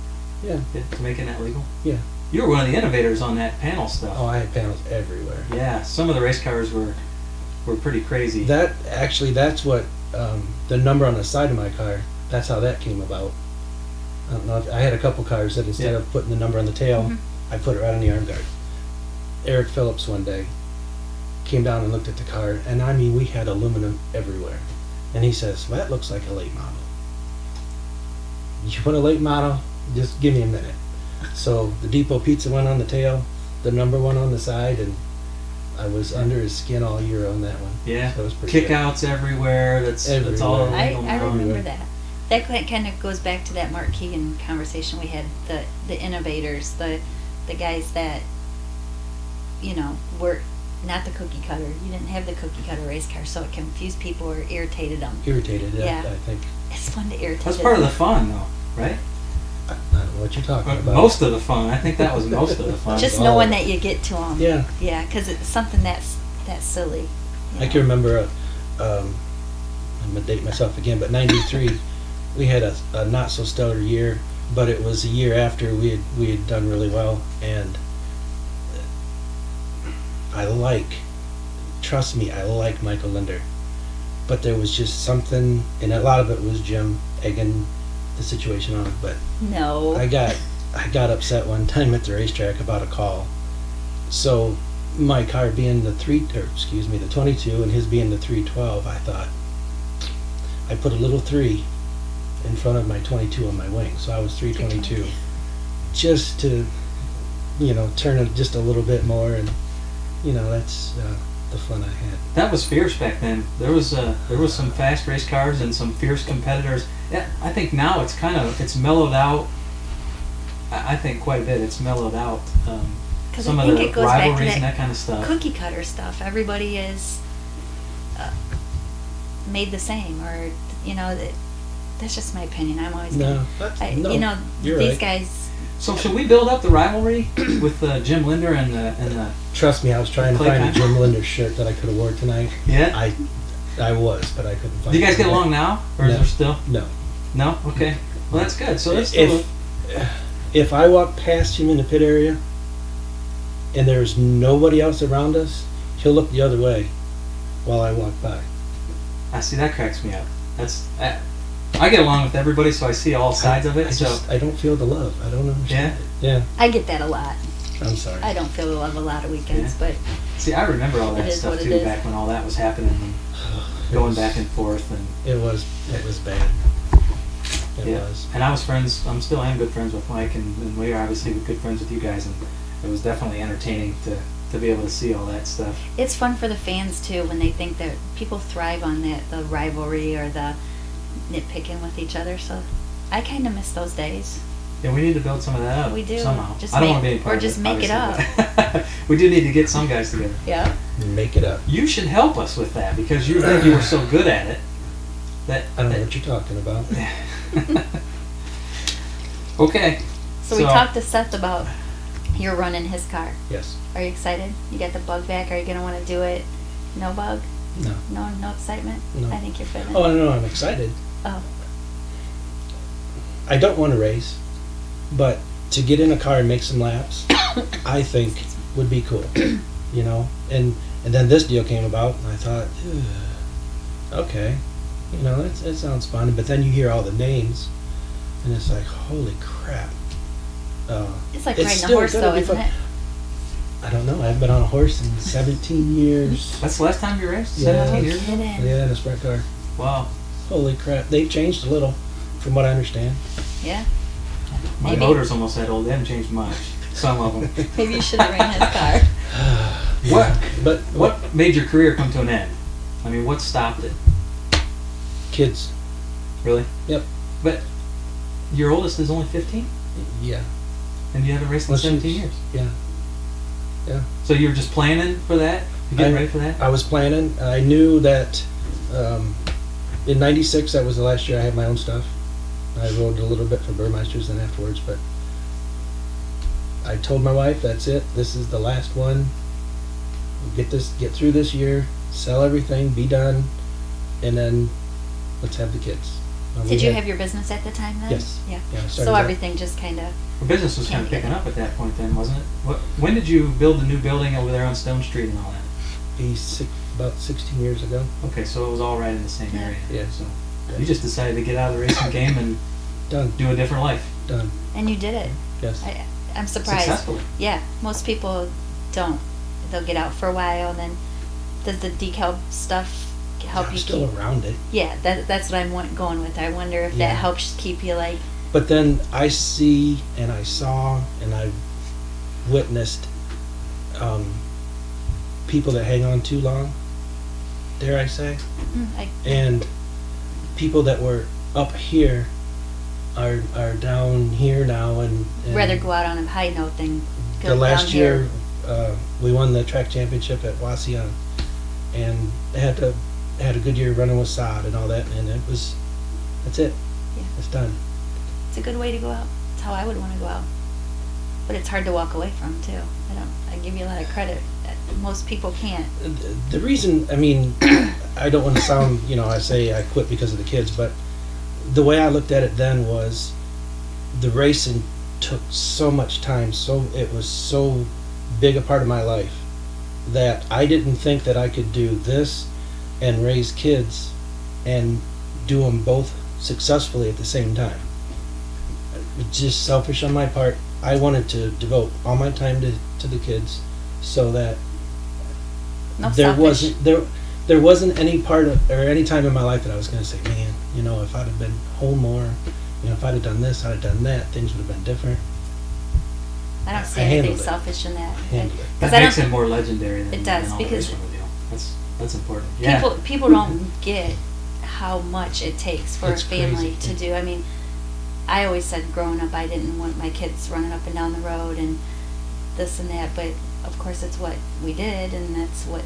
Yeah. to making that legal. Yeah. You were one of the innovators on that panel stuff. Oh, I had panels everywhere. Yeah, some of the race cars were pretty crazy. That's what the number on the side of my car. That's how that came about. I don't know. I had a couple cars that instead Yeah. of putting the number on the tail, I put it right on the arm guard. Eric Phillips one day came down and looked at the car, and I mean, we had aluminum everywhere. And he says, "Well, that looks like a late model. You want a late model? Just give me a minute." So the Depot Pizza went on the tail, the number one on the side, and I was under his skin all year on that one. Yeah, So it was pretty good. kickouts everywhere. That's all Everywhere. illegal I now. remember that. That kind of goes back to that Mark Keegan conversation we had. The innovators, the guys that were not the cookie cutter. You didn't have the cookie cutter race car, so it confused people or irritated them. Irritated, Yeah. I think. It's fun to irritate. That's part of the fun, though, right? I don't know what you're talking about. Most of the fun. I think that was most of the fun. Just all knowing of that you get to them. Yeah. Yeah, because it's something that's silly. you I know. can remember, I'm going to date myself again, but 93, we had a not so stellar year, but it was a year after we had done really well, and trust me, I like Michael Linder, but there was just something, and a lot of it was Jim egging the situation on, but No. I got upset one time at the racetrack about a call. So my car being the 22 and his being the 312, I thought I put a little 3 in front of my 22 on my wing, so I was 322, just to, turn it just a little bit more, and that's the fun I had. That was fierce back then. There was some fast race cars and some fierce competitors. Yeah, I think now it's mellowed out. I think quite a bit. It's mellowed out. Because Some I of think the it goes back to rivalries and that that kind of stuff. cookie cutter stuff. Everybody is made the same, or that's just my opinion. I'm always No, you're these right. guys. So should we build up the rivalry with Jim Linder and the Trust me, I was trying to Clay find a Con- Jim Linder shirt that I could have wore tonight. Yeah? I was, but I couldn't find Do you guys it. get along now, or is No. there still? No. No. Okay. Well, that's good. So that's still. If I walk past him in the pit area and there's nobody else around us, he'll look the other way while I walk by. I see, that cracks me up. I get along with everybody, so I see all sides of it. I don't feel the love. I don't understand it. Yeah. I get that a lot. I'm sorry. I don't feel the love a lot of weekends, but See, I remember all It that is stuff what it too, is. back when all that was happening, and It going was- back and forth, and It was bad. It yeah. was. And I still am good friends with Mike, and we are obviously good friends with you guys, and it was definitely entertaining to be able to see all that stuff. it's fun for the fans too when they think that people thrive on the rivalry or the nitpicking with each other. So I kind of miss those days. Yeah, we need to build some of that up. We do. somehow. Just I don't make- want to be any part or of just it, make it obviously, but we do need to get some guys together. Yeah. Make it up. You should help us with that because you were so good at it. I don't know what you're talking about. Okay. So we talked to Seth about your running his car. Yes. Are you excited? You got the bug back? Are you gonna want to do it? No bug? No. No excitement? No. I think you're fitting. Oh, no, I'm excited. Oh. I don't want to race, but to get in a car and make some laps, I think would be cool. And then this deal came about, and I thought, okay, that sounds fun. But then you hear all the names, and it's like, holy crap. It's like It's riding a still horse, gonna though, be isn't fun. it? I don't know. I haven't been on a horse in 17 years. That's the last time you raced? Yeah. 17 years ago? Kidding. Yeah, in a sprint car. Wow. Holy crap. They've changed a little, from what I understand. Yeah. My Maybe. motor's almost that old. They haven't changed much. Some of them. Maybe you should have ran his car. What made your career come to an end? I mean, what stopped it? Kids. Really? Yep. But your oldest is only 15? Yeah. And you haven't raced in Well, she 17 was- years? Yeah. Yeah. So you were just planning for that? You getting ready for that? I was planning. I knew that in '96, that was the last year I had my own stuff. I rode a little bit for Burmeisters and afterwards, but I told my wife, that's it. This is the last one. Get through this year, sell everything, be done, and then let's have the kids. Did you have your business at the time then? Yes. Yeah. Yeah, I started So that. everything just kind of. The business was kind of picking up at that point then, wasn't it? When did you build the new building over there on Stone Street and all that? About 16 years ago. Okay, so it was all right in the same Yeah. area. Yeah. So you just decided to get out of the racing game and Done. do a different life. Done. And you did it. Yes. I'm surprised. Successfully. Yeah. Most people don't. They'll get out for a while, and then does the decal stuff help I'm you still keep? around it. Yeah, that's what I'm going with. I wonder if Yeah. that helps keep you like. But then I see and I saw and I've witnessed people that hang on too long, dare I say, and people that were up here are down here now, and rather go out on a high note than go the last down year here. we won the track championship at Wasion, and had a good year running with Saad and all that, and that's it. Yeah. It's done. It's a good way to go out. It's how I would want to go out. But it's hard to walk away from too. I give you a lot of credit. Most people can't. The reason, I mean, I don't want to sound, I say I quit because of the kids, but the way I looked at it then was the racing took so much time, it was so big a part of my life that I didn't think that I could do this and raise kids and do them both successfully at the same time. It's just selfish on my part. I wanted to devote all my time to the kids, so that No there selfish. there wasn't any part of, or any time in my life that I was going to say, man, you know, if I'd have been home more, you know, if I'd have done this, I'd have done that, things would have been different. I don't see I anything handled it. selfish in that. Handled it. That 'Cause I makes don't- it more legendary than, It does, than all the because racing would do. That's important. Yeah. People don't get how much it takes for It's a family crazy. to do. I mean, I always said growing up I didn't want my kids running up and down the road and this and that, but of course it's what we did and that's what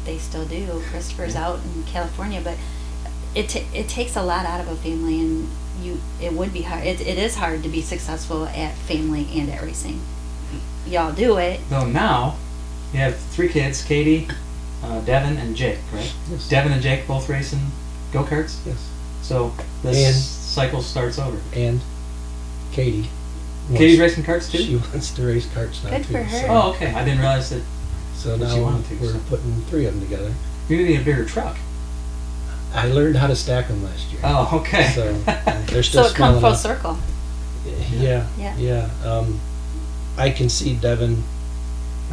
they still do. Christopher's out in California, but it takes a lot out of a family, and it would be hard. It is hard to be successful at family and at racing. Y'all do it. Though now, you have 3 kids, Katie, Devin, and Jake, right? Yes. Devin and Jake both racing go-karts? Yes. So this And- cycle starts over. And Katie. Katie's racing karts too? She wants to race karts now Good too. for her. So, Oh, okay. I didn't realize that so that now she wanted to, we're so. putting 3 of them together. you need a bigger truck. I learned how to stack them last year. Oh, okay. So they're still So it small come full enough. circle. Yeah, Yeah. yeah. I can see Devin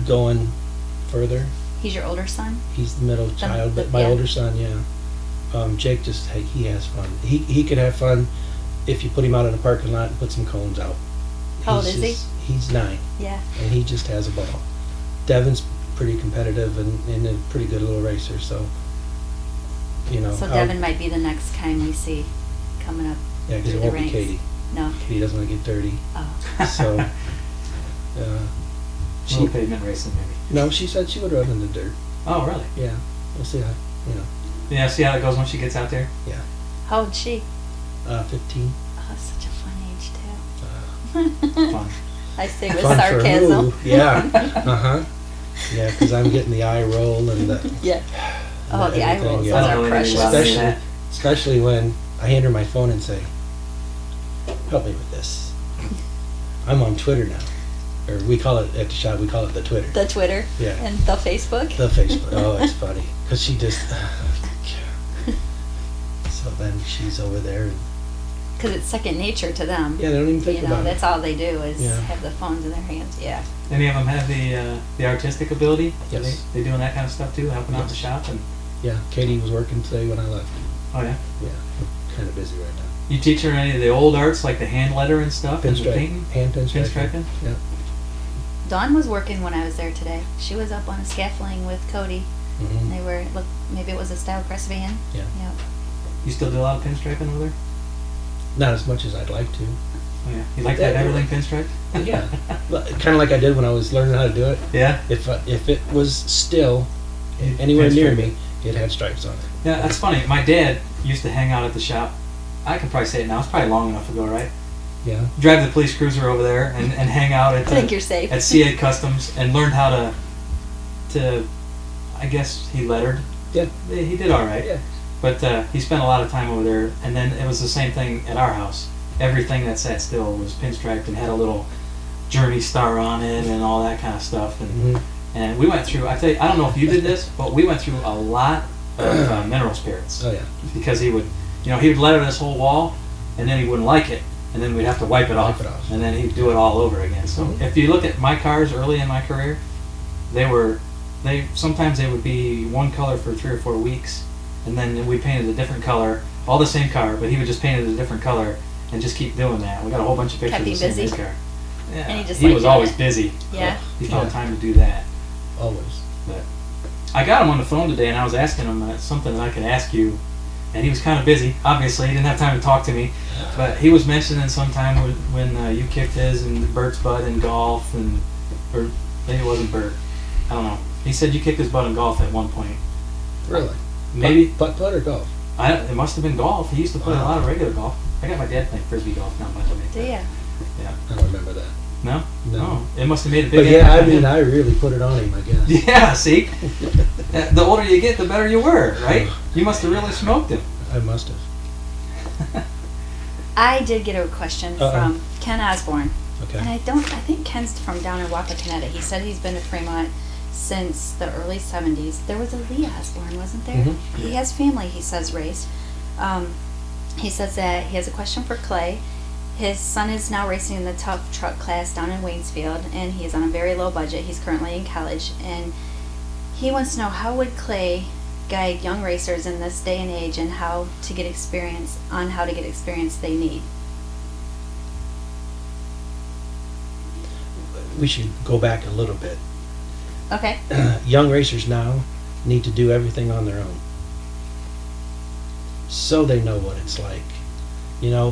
going further. He's your older son? He's the middle child, but my yeah. older son, yeah. Jake just, hey, he has fun. He could have fun if you put him out in a parking lot and put some cones out. How old is he? He's 9, Yeah. and he just has a ball. Devin's pretty competitive and a pretty good little racer, so, you know. So I'll- Devin might be the next kind we see coming up. Yeah, because through it the won't be ranks. Katie. No. Katie doesn't want to get dirty. Oh. So, Little pavement racing, maybe. no, she said she would run in the dirt. Oh, really? Yeah, we'll see how, you know. Yeah, see how that goes when she gets out there? Yeah. How old's she? 15. Oh, that's such a fun age too. Fun. I say with Fun for sarcasm. who? Yeah. Uh-huh. Yeah, because I'm getting the eye roll and the... Yeah. Oh, the eye everything, rolls, yeah. those I are don't know anything precious. about any of Especially, that. especially when I hand her my phone and say, help me with this. I'm on Twitter now. Or we call it, at the shop, we call it the Twitter. The Twitter Yeah. and the Facebook. The Facebook. Oh, it's funny. Because she just... so then she's over there and... Because it's second nature to them. Yeah, they don't even think You know, about that's it. all they do is Yeah. have the phones in their hands. Yeah. Any of them have the artistic ability? Yes. They doing that kind of stuff too, helping out the Yes. shop? And Yeah, Katie was working today when I left. oh yeah. Yeah, we're kind of busy right now. You teach her any of the old arts like the hand letter and stuff and the Pinstripe. painting? Hand pinstriping. Pinstriping? Yeah. Dawn was working when I was there today. She was up on a scaffolding with Cody. And hmm they were, look, maybe it was a Style Crest van. Yeah. Yep. You still do a lot of pinstriping with her? Not as much as I'd like to. Oh yeah. You like that everything pinstripe? Yeah. Kind of like I did when I was learning how to do it. Yeah. If it was still anywhere near Pinstripe. me, it had stripes on it. Yeah, that's funny. My dad used to hang out at the shop. I can probably say it now. It's probably long enough ago, right? Yeah. Drive the police cruiser over there and hang out at I think you're safe. at C8 Customs and learned how to I guess he lettered. Yeah. He did all right. Yeah. But he spent a lot of time over there, and then it was the same thing at our house. Everything that sat still was pinstriped and had a little Journey star on it and all that kind of stuff. And hmm and we went through. I don't know if you did this, but we went through a lot of mineral spirits Oh yeah. because he would letter this whole wall, and then he wouldn't like it, and then we'd have to wipe it off, Wipe it off. and then he'd do it all over again. So Mhm. if you look at my cars early in my career, sometimes they would be one color for 3 or 4 weeks, and then we painted a different color, all the same car, but he would just paint it a different color and just keep doing that. We got a whole bunch of pictures Kept of him the same busy? race car. Yeah, And he just he liked was doing always it? busy. Yeah. He found Yeah. time to do that. Always. But I got him on the phone today, and I was asking him something that I could ask you, and he was kind of busy. Obviously, he didn't have time to talk to me, but he was mentioning sometime when you kicked his and Bert's butt in golf, or maybe it wasn't Bert. I don't know. He said you kicked his butt in golf at one point. Really. Maybe Putt or golf. it must have been golf. He used to play a Wow. lot of regular golf. I got my dad playing frisbee golf now, by the way. Do ya? Yeah. I don't remember that. No. No. Oh, it must have made a But big yeah, impact I on mean, him. I really put it on him, I guess. Yeah. See, the older you get, the better you were, right? You must have really smoked him. I must have. I did get a question Uh-oh. from Ken Osborne. Okay. And I think Ken's from down in Wapakoneta. He said he's been to Fremont since the early 70s. There was a Lee Osborne, wasn't there? Mhm. He has family, he says, raced. He says that he has a question for Clay. His son is now racing in the tough truck class down in Waynesfield, and he is on a very low budget. He's currently in college, and he wants to know how would Clay guide young racers in this day and age and how to get experience they need. We should go back a little bit. Okay. Young racers now need to do everything on their own, so they know what it's like. You know,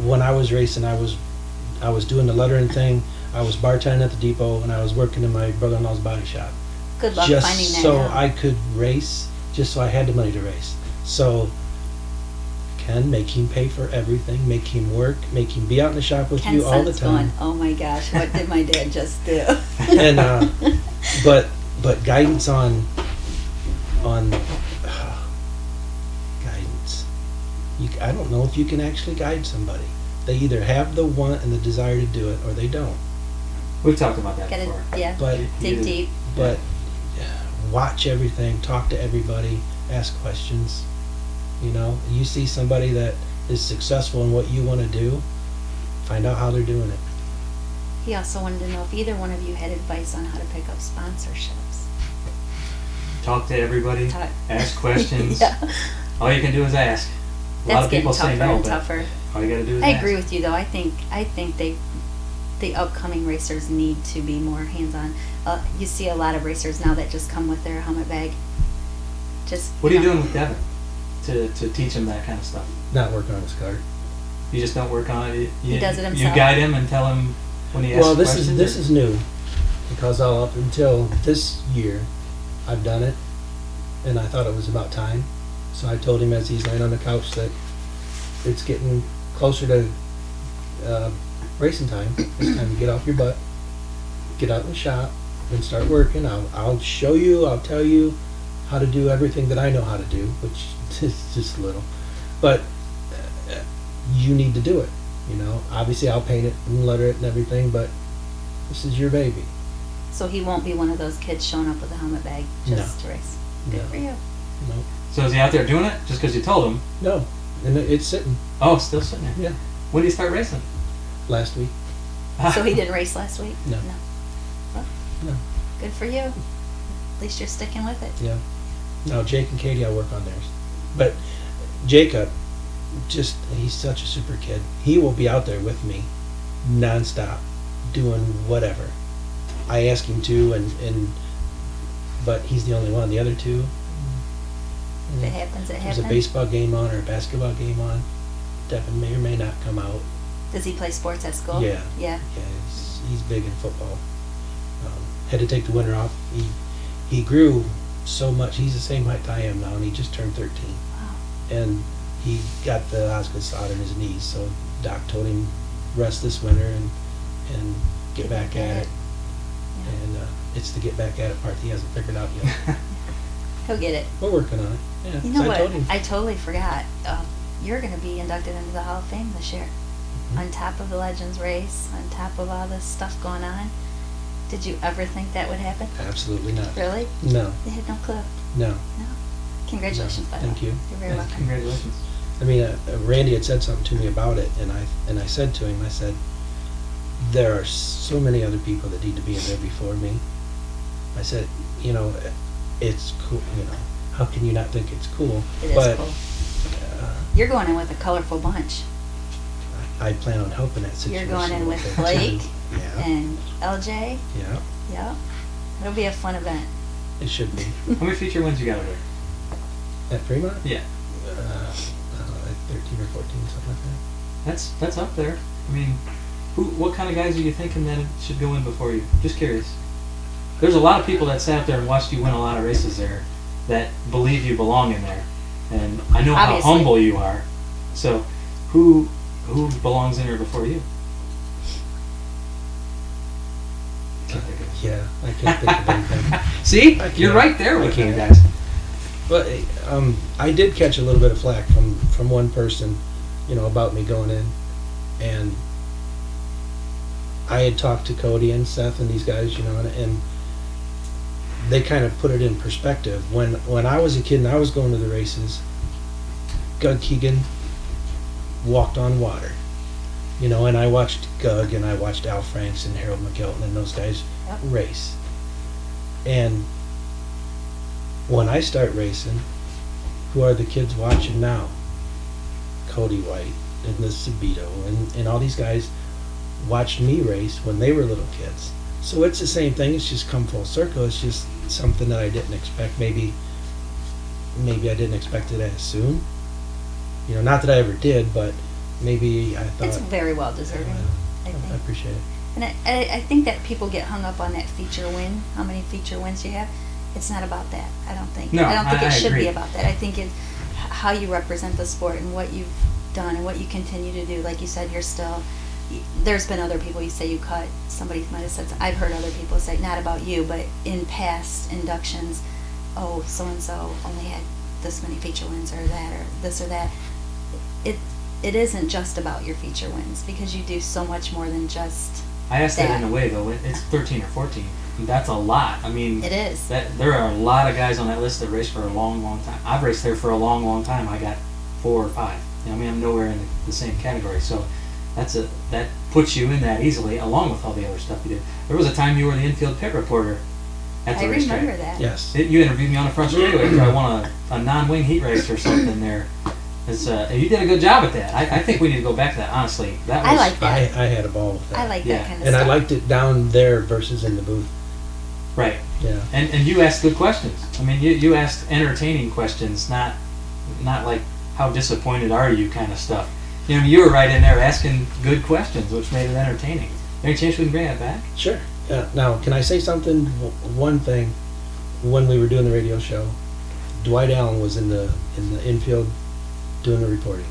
when I was racing, I was doing the lettering thing. I was bartending at the depot, and I was working in my brother-in-law's body shop. Good luck Just finding that so out. I could race, just so I had the money to race. So, Ken, make him pay for everything, make him work, make him be out in the shop with Ken's you all the son's time. going, oh my gosh, what did my dad just do? And but guidance on guidance. I don't know if you can actually guide somebody. They either have the want and the desire to do it, or they don't. We've talked about that Gotta, before. yeah, But dig deep. but watch everything, talk to everybody, ask questions. You know, you see somebody that is successful in what you want to do, find out how they're doing it. He also wanted to know if either one of you had advice on how to pick up sponsorships. Talk to everybody. Talk- Ask questions. Yeah. All you can do is ask. A lot That's of getting people tougher say no, and but tougher. all you got to do is I ask. agree with you though. I think the upcoming racers need to be more hands-on. You see a lot of racers now that just come with their helmet bag. Just What are you know. doing with Devin to teach him that kind of stuff? Not working on his card. You just don't work on it. You, He does it You himself. guide him and tell him when he asks Well, this questions. is new, because all up until this year, I've done it, and I thought it was about time. So I told him as he's laying on the couch that it's getting closer to racing time. It's time to get off your butt, get out in the shop, and start working. I'll show you. I'll tell you how to do everything that I know how to do, which is just a little, but you need to do it. You know, obviously I'll paint it and letter it and everything, but this is your baby. So he won't be one of those kids showing up with a helmet bag just to race. Good No. for you. No, So is he out there doing it just because you told him? no, and it's sitting. Oh, still sitting there. Yeah, When do you start racing? last week. So he didn't race last week? No. Well, No. good for you. At least you're sticking with it. Yeah. Now Jake and Katie, I'll work on theirs. But Jacob, he's such a super kid. He will be out there with me, nonstop, doing whatever. I ask him to, but he's the only one. The other two, If it happens, it there's happens. a baseball game on or a basketball game on. Devin may or may not come out. Does he play sports at school? Yeah. Yeah. Yeah, he's big in football. Had to take the winter off. He grew so much. He's the same height I am now, and he just turned 13. Wow. And he got the osgood solder in his knees, so Doc told him rest this winter and get back at it. Yeah. And it's the get back at it part he hasn't figured out yet. He'll get it. We're working on it. Yeah, You know 'cause what? I told him. I totally forgot. You're going to be inducted into the Hall of Fame this year. Mhm. On top of the Legends race, on top of all this stuff going on. Did you ever think that would happen? Absolutely not. Really? No, You had no clue. no. No. Congratulations, by the Thank way. you. You're very Yeah, welcome. Congratulations. I mean, Randy had said something to me about it, and I said to him, I said, there are so many other people that need to be in there before me. I said, you know, it's cool. You know, how can you not think it's cool? It is but cool. uh, You're going in with a colorful bunch. I plan on helping that You're situation. going in with a little Blake bit, too. Yeah, and LJ. yeah, Yeah. It'll be a fun event. it should be. How many feature wins you got over there? At Fremont? Yeah. Like 13 or 14, something like that. That's up there. I mean, what kind of guys are you thinking that should go in before you? Just curious. There's a lot of people that sat up there and watched you win a lot of races there that believe you belong in there, and I know Obviously. how humble you are. So, who belongs in there before you? Can't think of it. Yeah, I can't think of anything. See, I you're can't. right there I with me, can't. guys. But I did catch a little bit of flack from one person, you know, about me going in, and I had talked to Cody and Seth and these guys, you know, and they kind of put it in perspective. When I was a kid and I was going to the races, Doug Keegan walked on water. You know, and I watched Gug and I watched Al Franks and Harold McGilton and those guys Yep. race. And when I start racing, who are the kids watching now? Cody White and the Sabito and all these guys watched me race when they were little kids. So it's the same thing. It's just come full circle. It's just something that I didn't expect. Maybe I didn't expect it as soon. You know, not that I ever did, but maybe I thought. It's very well deserving, I I think. appreciate it. And I think that people get hung up on that feature win, how many feature wins you have. It's not about that, I don't think. No, I don't think I it should agree. be about that. I think it's how you represent the sport and what you've done and what you continue to do. Like you said, you're still, there's been other people, you say you cut, somebody might have said, I've heard other people say, not about you, but in past inductions, oh, so-and-so only had this many feature wins or that or this or that. It isn't just about your feature wins because you do so much more than just I asked that that. in a way though. It's 13 or 14. That's a lot. I mean, It is. That there are a lot of guys on that list that race for a long, long time. I've raced there for a long, long time. I got 4 or 5. You know, I mean, I'm nowhere in the same category. So that puts you in that easily, along with all the other stuff you did. There was a time you were the infield pit reporter at the I racetrack. remember that. Yes. You interviewed me on the front straightaway after I won a non-wing heat race or something there. You did a good job at that. I think we need to go back to that, honestly. That was, I like that. I had a ball with that. I like Yeah. that kind of And stuff. I liked it down there versus in the booth. Right. Yeah. And you asked good questions. I mean, you asked entertaining questions, not like how disappointed are you kind of stuff. You know, you were right in there asking good questions, which made it entertaining. Any chance we can bring that back? Sure. Now, can I say something? One thing, when we were doing the radio show, Dwight Allen was in the infield doing the reporting.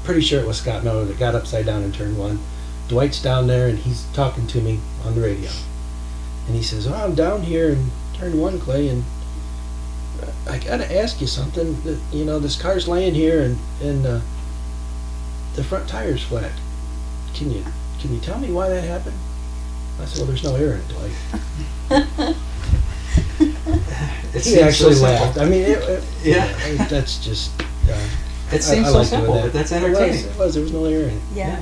Pretty sure it was Scott Miller that got upside down in turn 1. Dwight's down there and he's talking to me on the radio, and he says, "Oh, I'm down here in turn 1, Clay, and I gotta ask you something. You know, this car's laying here and the front tire's flat. Can you tell me why that happened?" I said, "Well, there's no air in it, Dwight." It He seems actually so laughed. simple. I mean, Yeah. that's just. It seems I so liked doing simple, that. but that's entertaining. It was. There was no air in it. Yeah.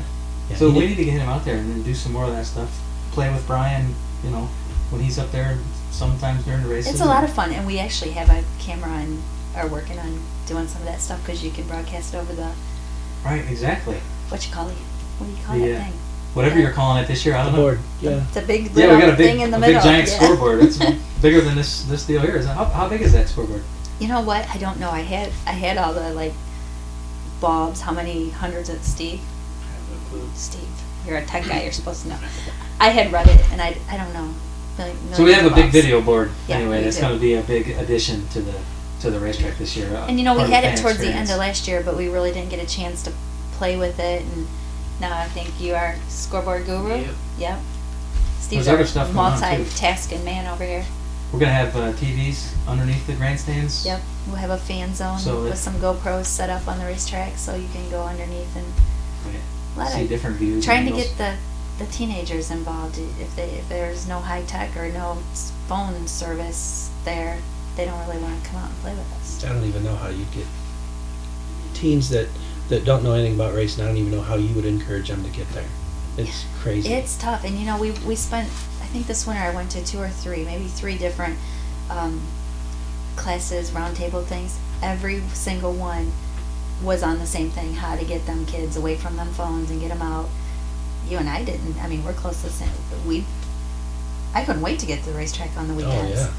Yeah, So he we did- need to get him out there and then do some more of that stuff. Play with Brian, you know, when he's up there sometimes during the races. It's a lot of fun, and we actually have a camera and are working on doing some of that stuff because you can broadcast over the Right, exactly. what you call it. What do you call The, that thing? Whatever Yeah. you're calling it this year, I The don't know. board. Yeah. It's a big Yeah, little we got a big, thing in the a middle. big giant yeah. scoreboard. It's bigger than this deal here. How big is that scoreboard? You know what? I don't know. I had all the like bobs. How many hundreds of Steve? Steve, you're a tech guy. You're supposed to know. I had read it, and I don't know. So we have a big bobs. video board Yeah, anyway. we That's do. going to be a big addition to the racetrack this year. And you know, we part of had the it fan towards the end experience. of last year, but we really didn't get a chance to play with it. And now I think you are scoreboard guru. Yep. Yep. Steve's There's other our stuff going on, too. multitasking man over here. We're going to have TVs underneath the grandstands. Yep. We'll have a fan zone So with it- some GoPros set up on the racetrack, so you can go underneath and Right. let See it. different views. Trying to angles. get the teenagers involved. If there's no high tech or no phone service there, they don't really want to come out and play with us. I don't even know how you get teens that don't know anything about racing. I don't even know how you would encourage them to get there. It's crazy. It's tough, and you know, we spent, I think this winter I went to 2 or 3, maybe 3 different classes, roundtable things. Every single one was on the same thing: how to get them kids away from them phones and get them out. You and I didn't. I mean, we're close to the same. I couldn't wait to get to the racetrack on the Oh weekends. yeah.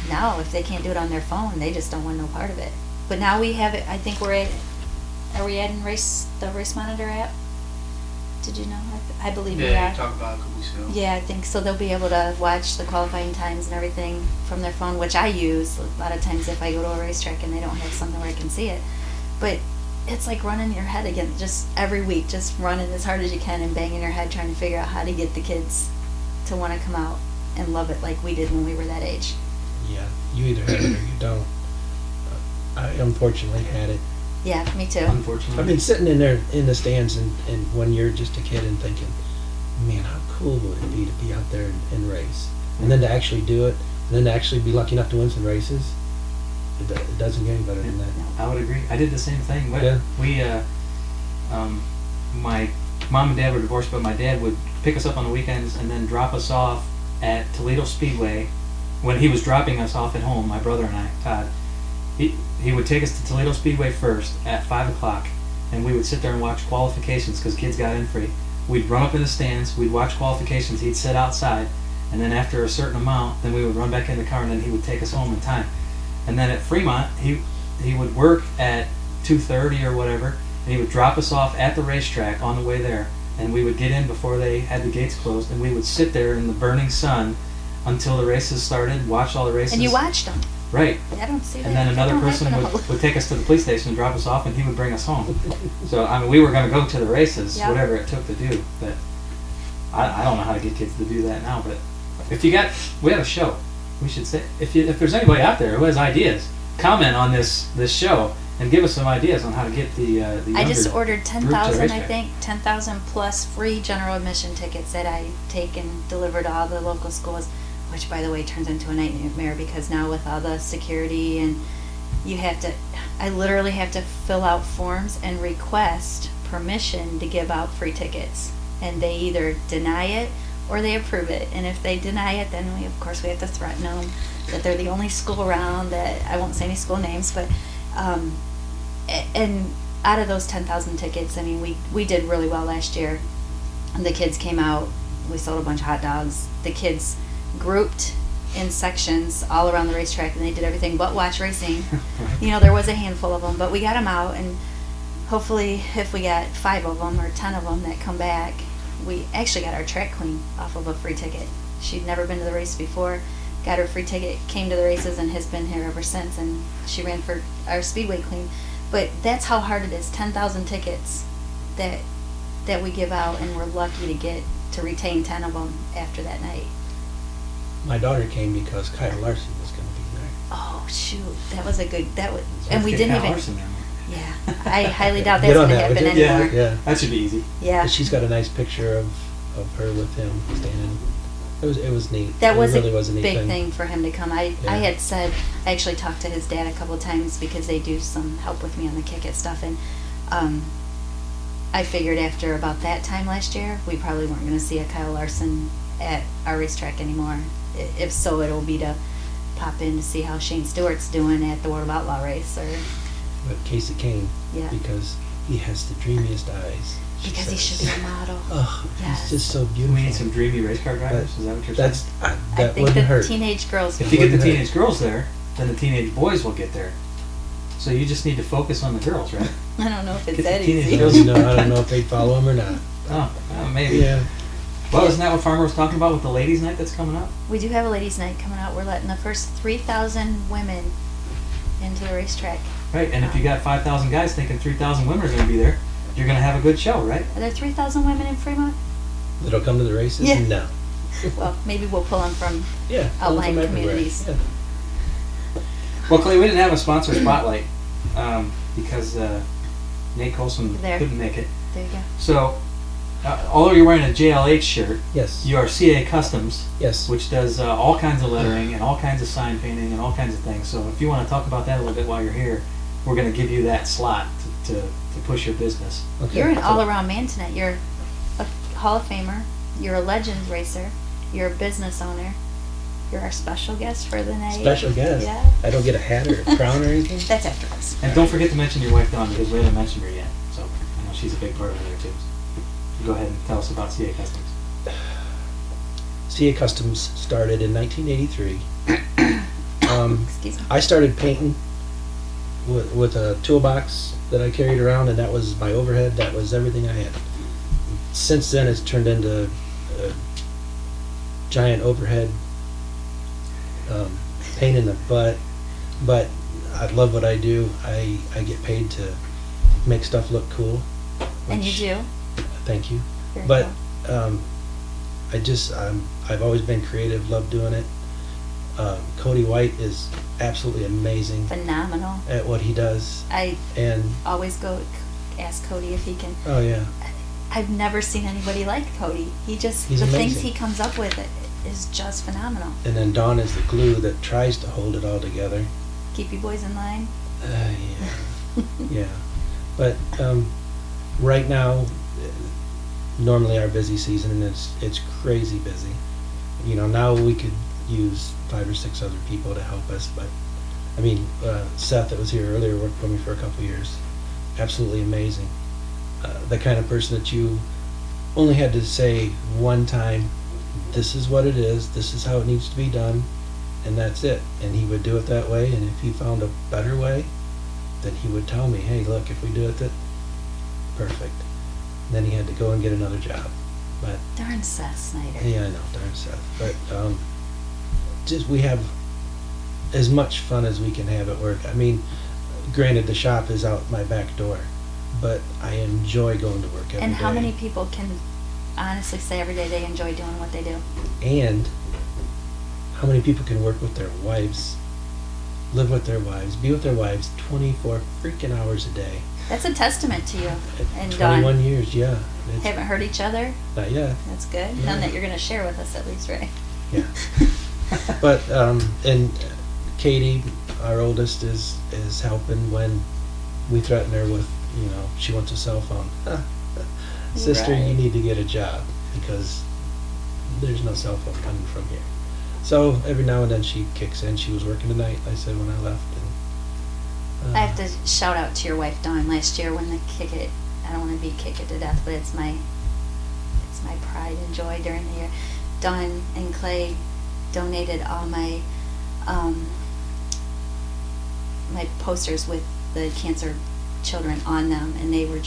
Now, if they can't do it on their phone, they just don't want no part of it. But now we have it. I think are we adding the race monitor app? Did you know? I believe we Yeah, are. you talked about it a couple weeks ago. Yeah, I think so. They'll be able to watch the qualifying times and everything from their phone, which I use a lot of times if I go to a racetrack and they don't have something where I can see it. But it's like running your head again, just every week, just running as hard as you can and banging your head trying to figure out how to get the kids to want to come out and love it like we did when we were that age. Yeah. You either have it or you don't. I unfortunately had it. Yeah, me too. Unfortunately. I've been sitting in there in the stands and when you're just a kid and thinking, man, how cool would it be to be out there and race? And then to actually do it, and then to actually be lucky enough to win some races, it doesn't get any better than that. I would agree. I did the same thing. Yeah. We my mom and dad were divorced, but my dad would pick us up on the weekends and then drop us off at Toledo Speedway. When he was dropping us off at home, my brother and I, Todd, he would take us to Toledo Speedway first at 5 o'clock, and we would sit there and watch qualifications because kids got in free. We'd run up in the stands, we'd watch qualifications, he'd sit outside, and then after a certain amount, then we would run back in the car, and then he would take us home in time. And then at Fremont, he would work at 2:30 or whatever, and he would drop us off at the racetrack on the way there, and we would get in before they had the gates closed, and we would sit there in the burning sun until the races started, watch all the races. And you watched them. Right. I don't see that. And then another That don't person happen would take us to the police station and drop us off, and he would bring us home. So, I mean, we were going to go to the races, Yeah. whatever it took to do, but I don't know how to get kids to do that now, but if you got, we have a show. We should say, if there's anybody out there who has ideas, comment on this show and give us some ideas on how to get the younger I just ordered group to 10,000, I racetrack. think, 10,000 plus free general admission tickets that I take and deliver to all the local schools, which, by the way, turns into a nightmare because now with all the security and I literally have to fill out forms and request permission to give out free tickets. And they either deny it or they approve it. And if they deny it, then we have to threaten them that they're the only school around, that I won't say any school names, but and out of those 10,000 tickets, I mean, we did really well last year. The kids came out, we sold a bunch of hot dogs. The kids grouped in sections all around the racetrack, and they did everything but watch racing. You know, there was a handful of them, but we got them out, and hopefully if we got 5 of them or 10 of them that come back, we actually got our track queen off of a free ticket. She'd never been to the race before, got her free ticket, came to the races, and has been here ever since, and she ran for our Speedway queen. But that's how hard it is, 10,000 tickets that we give out, and we're lucky to retain 10 of them after that night. My daughter came because Kyle Larson was going to be there. Oh shoot, that was and Let's we get didn't Kyle even. Larson there. Yeah, I highly doubt Get that's on gonna that, would happen you? anymore. Yeah. That should be easy. Yeah. She's got a nice picture of her with him standing. It was neat. That was it really a was a neat big thing for him to come. I Yeah. had said, I actually talked to his dad a couple of times because they do some help with me on the kick it stuff, and I figured after about that time last year, we probably weren't going to see a Kyle Larson at our racetrack anymore. If so, it'll be to pop in to see how Shane Stewart's doing at the World of Outlaw race, or But Casey came Yeah. because he has the dreamiest eyes. because he should be a model. Oh, Yes. he's just so We beautiful. need some dreamy race car drivers. Is that what you're That's saying? I that think wouldn't the hurt. teenage girls. If you get the Wouldn't hurt. teenage girls there, then the teenage boys will get there. So you just need to focus on the girls, right? I don't know if it's Get the that teenage easy. girls. No, I don't know if they'd follow him or not. Oh, maybe. Yeah. Well, isn't that what Farmer was talking about with the ladies' night that's coming up? We do have a ladies' night coming out. We're letting the first 3,000 women into the racetrack. Right, and if you got 5,000 guys thinking 3,000 women are going to be there, you're going to have a good show, right? Are there 3,000 women in Fremont? That'll come to the races? Yeah. No. Well, maybe we'll pull them from Yeah. outlying from everywhere. communities. Yeah. Well, Clay, we didn't have a sponsor spotlight because Nate Colson There. couldn't make it. There you go. So, although you're wearing a JLH shirt, Yes. you are CA Customs, Yes. which does all kinds of lettering and all kinds of sign painting and all kinds of things. So if you want to talk about that a little bit while you're here, we're going to give you that slot to push your business. Okay. You're an So- all-around man tonight. You're a Hall of Famer. You're a Legends racer. You're a business owner. You're our special guest for the night. Special guest. Yeah. I don't get a hat or a crown or anything? That's after us. And don't forget to mention your wife, Dawn, because we haven't mentioned her yet. So I know she's a big part of it there, too. So go ahead and tell us about CA Customs. CA Customs started in 1983. Excuse me. I started painting with a toolbox that I carried around, and that was my overhead. That was everything I had. Since then, it's turned into a giant overhead pain in the butt. But I love what I do. I get paid to make stuff look cool. And you which- do. Thank you. Very But cool. I've always been creative, love doing it. Cody White is absolutely amazing Phenomenal. at what he does, I and always go ask Cody if he can. oh yeah, I've never seen anybody like Cody. He's He's the things amazing. he comes up with is just phenomenal. and then Dawn is the glue that tries to hold it all together. Keep you boys in line. Yeah, yeah. But right now normally our busy season, and it's crazy busy. You know, now we could use 5 or 6 other people to help us, but I mean, Seth that was here earlier worked for me for a couple years. Absolutely amazing. The kind of person that you only had to say one time, this is what it is, this is how it needs to be done, and that's it. And he would do it that way, and if he found a better way, then he would tell me, hey, look, if we do it that, perfect. And then he had to go and get another job. But Darn Seth Snyder. yeah, I know, darn Seth. But just we have as much fun as we can have at work. I mean, granted, the shop is out my back door, but I enjoy going to work every day. And how many people can honestly say every day they enjoy doing what they do? And how many people can work with their wives, live with their wives, be with their wives 24 freaking hours a day? That's a testament to you. At And 21 years, yeah. It's haven't hurt each other. not yet. That's good. Yeah. None that you're going to share with us, at least, right? Yeah. But and Katie, our oldest, is helping when we threaten her with, you know, she wants a cell phone. Sister, you Right. need to get a job because there's no cell phone coming from here. So every now and then she kicks in. She was working tonight, I said, when I left. And, I have to shout out to your wife, Dawn, last year when the Kick It, I don't want to be Kick It to death, but it's my pride and joy during the year. Dawn and Clay donated all my my posters with the cancer children on them, and they were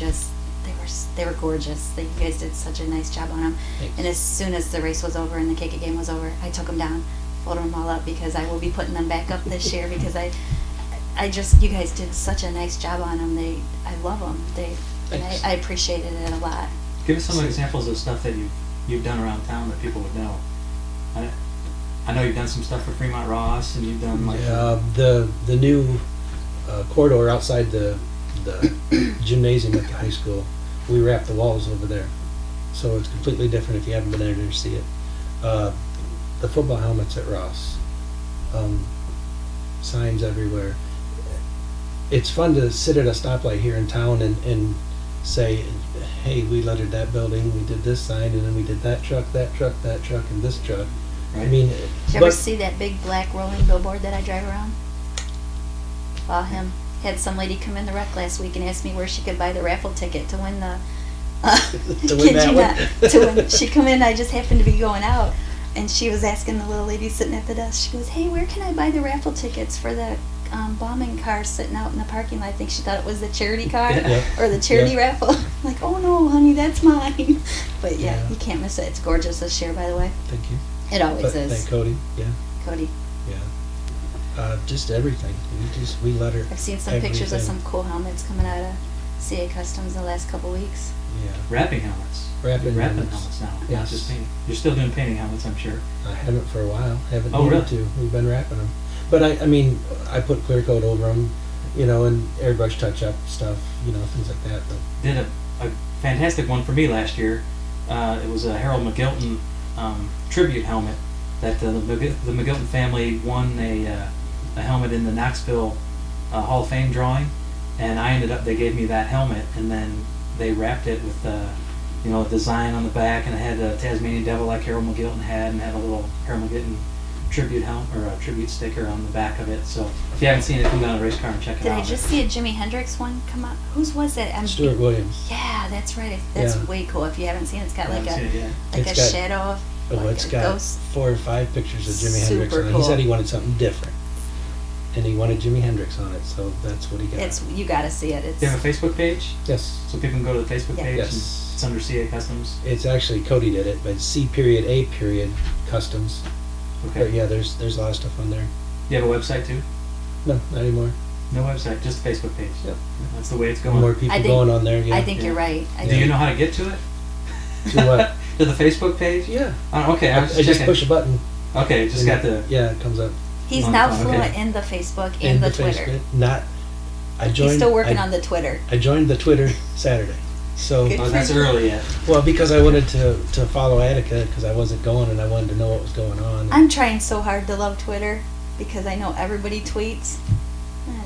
gorgeous. You guys did such a nice job on them. Thanks. And as soon as the race was over and the Kick It game was over, I took them down, folded them all up, because I will be putting them back up this year because you guys did such a nice job on them. I love them. Thanks. I appreciated it a lot. Give us some examples of stuff that you've done around town that people would know. I know you've done some stuff for Fremont Ross, and you've done like the new corridor outside the gymnasium at the high school. We wrapped the walls over there, so it's completely different if you haven't been there to see it. The football helmets at Ross, signs everywhere. It's fun to sit at a stoplight here in town and say, hey, we lettered that building, we did this sign, and then we did that truck, and this truck. I mean, Did you ever see that big black rolling billboard that I drive around? Saw him. Had some lady come in the rec last week and asked me where she could buy the raffle ticket to win the. To win kid that you one? not, to win. She come in. I just happened to be going out, and she was asking the little lady sitting at the desk. She goes, "Hey, where can I buy the raffle tickets for the bombing car sitting out in the parking lot?" I think she thought it was the charity car Yeah. or the charity Yeah. raffle. I'm like, oh no, honey, that's mine. But yeah, Yeah. you can't miss it. It's gorgeous this year, by the way. Thank you. It always But is. thank Cody. Yeah, Cody, yeah. Just everything. We let her. I've seen some pictures of everything. some cool helmets coming out of CA Customs the last couple weeks. Yeah. wrapping helmets. Wrapping helmets helmets. now, not Yes. just painting. You're still doing painting helmets, I'm sure. I haven't for a while. Haven't Oh, needed really? to. We've been wrapping them. But I mean, I put clear coat over them, you know, and airbrush touch-up stuff, you know, things like that. But Did a fantastic one for me last year. It was a Harold McGilton tribute helmet that the McGilton family won a helmet in the Knoxville Hall of Fame drawing, and they gave me that helmet, and then they wrapped it with a design on the back, and it had a Tasmanian devil like Harold McGilton had, and had a little Harold McGilton tribute helmet or a tribute sticker on the back of it. So if you haven't seen it, come down to the race car and check it Did out. I just see a Jimi Hendrix one come up? Whose was it? Stuart Williams. Yeah, that's right. That's Yeah. way cool. If you haven't seen it, it's got I like haven't a seen it yet. like It's a got- shadow of Oh, like it's a got ghost. 4 or 5 pictures of Jimi Hendrix Super on it. cool. He said he wanted something different, and he wanted Jimi Hendrix on it, so that's what he got. It's you got to see it. Do you have a Facebook page? Yes. So people can go to the Facebook Yeah. page. Yes. And it's under CA Customs. It's actually Cody did it, but C.A. Customs. But Okay. yeah, there's a lot of stuff on there. You have a website too? No, not anymore. No website, just a Facebook page. Yep. That's the way it's going. More people I think- going on there. Yeah. I think Yeah. you're right. I Do think you know how to get to it? To what? To the Facebook page? Yeah. Oh, okay, I I was just checking. push a button. Okay, just and got the. Yeah, it comes up. he's on now the phone, fluent okay. in the Facebook and the Twitter. Facebook. Not. I joined. He's still working I, on the Twitter. I joined the Twitter Saturday. So, Good. Oh, that's early yet. well, because I wanted to follow Attica because I wasn't going and I wanted to know what was going on. I'm trying so hard to love Twitter because I know everybody tweets.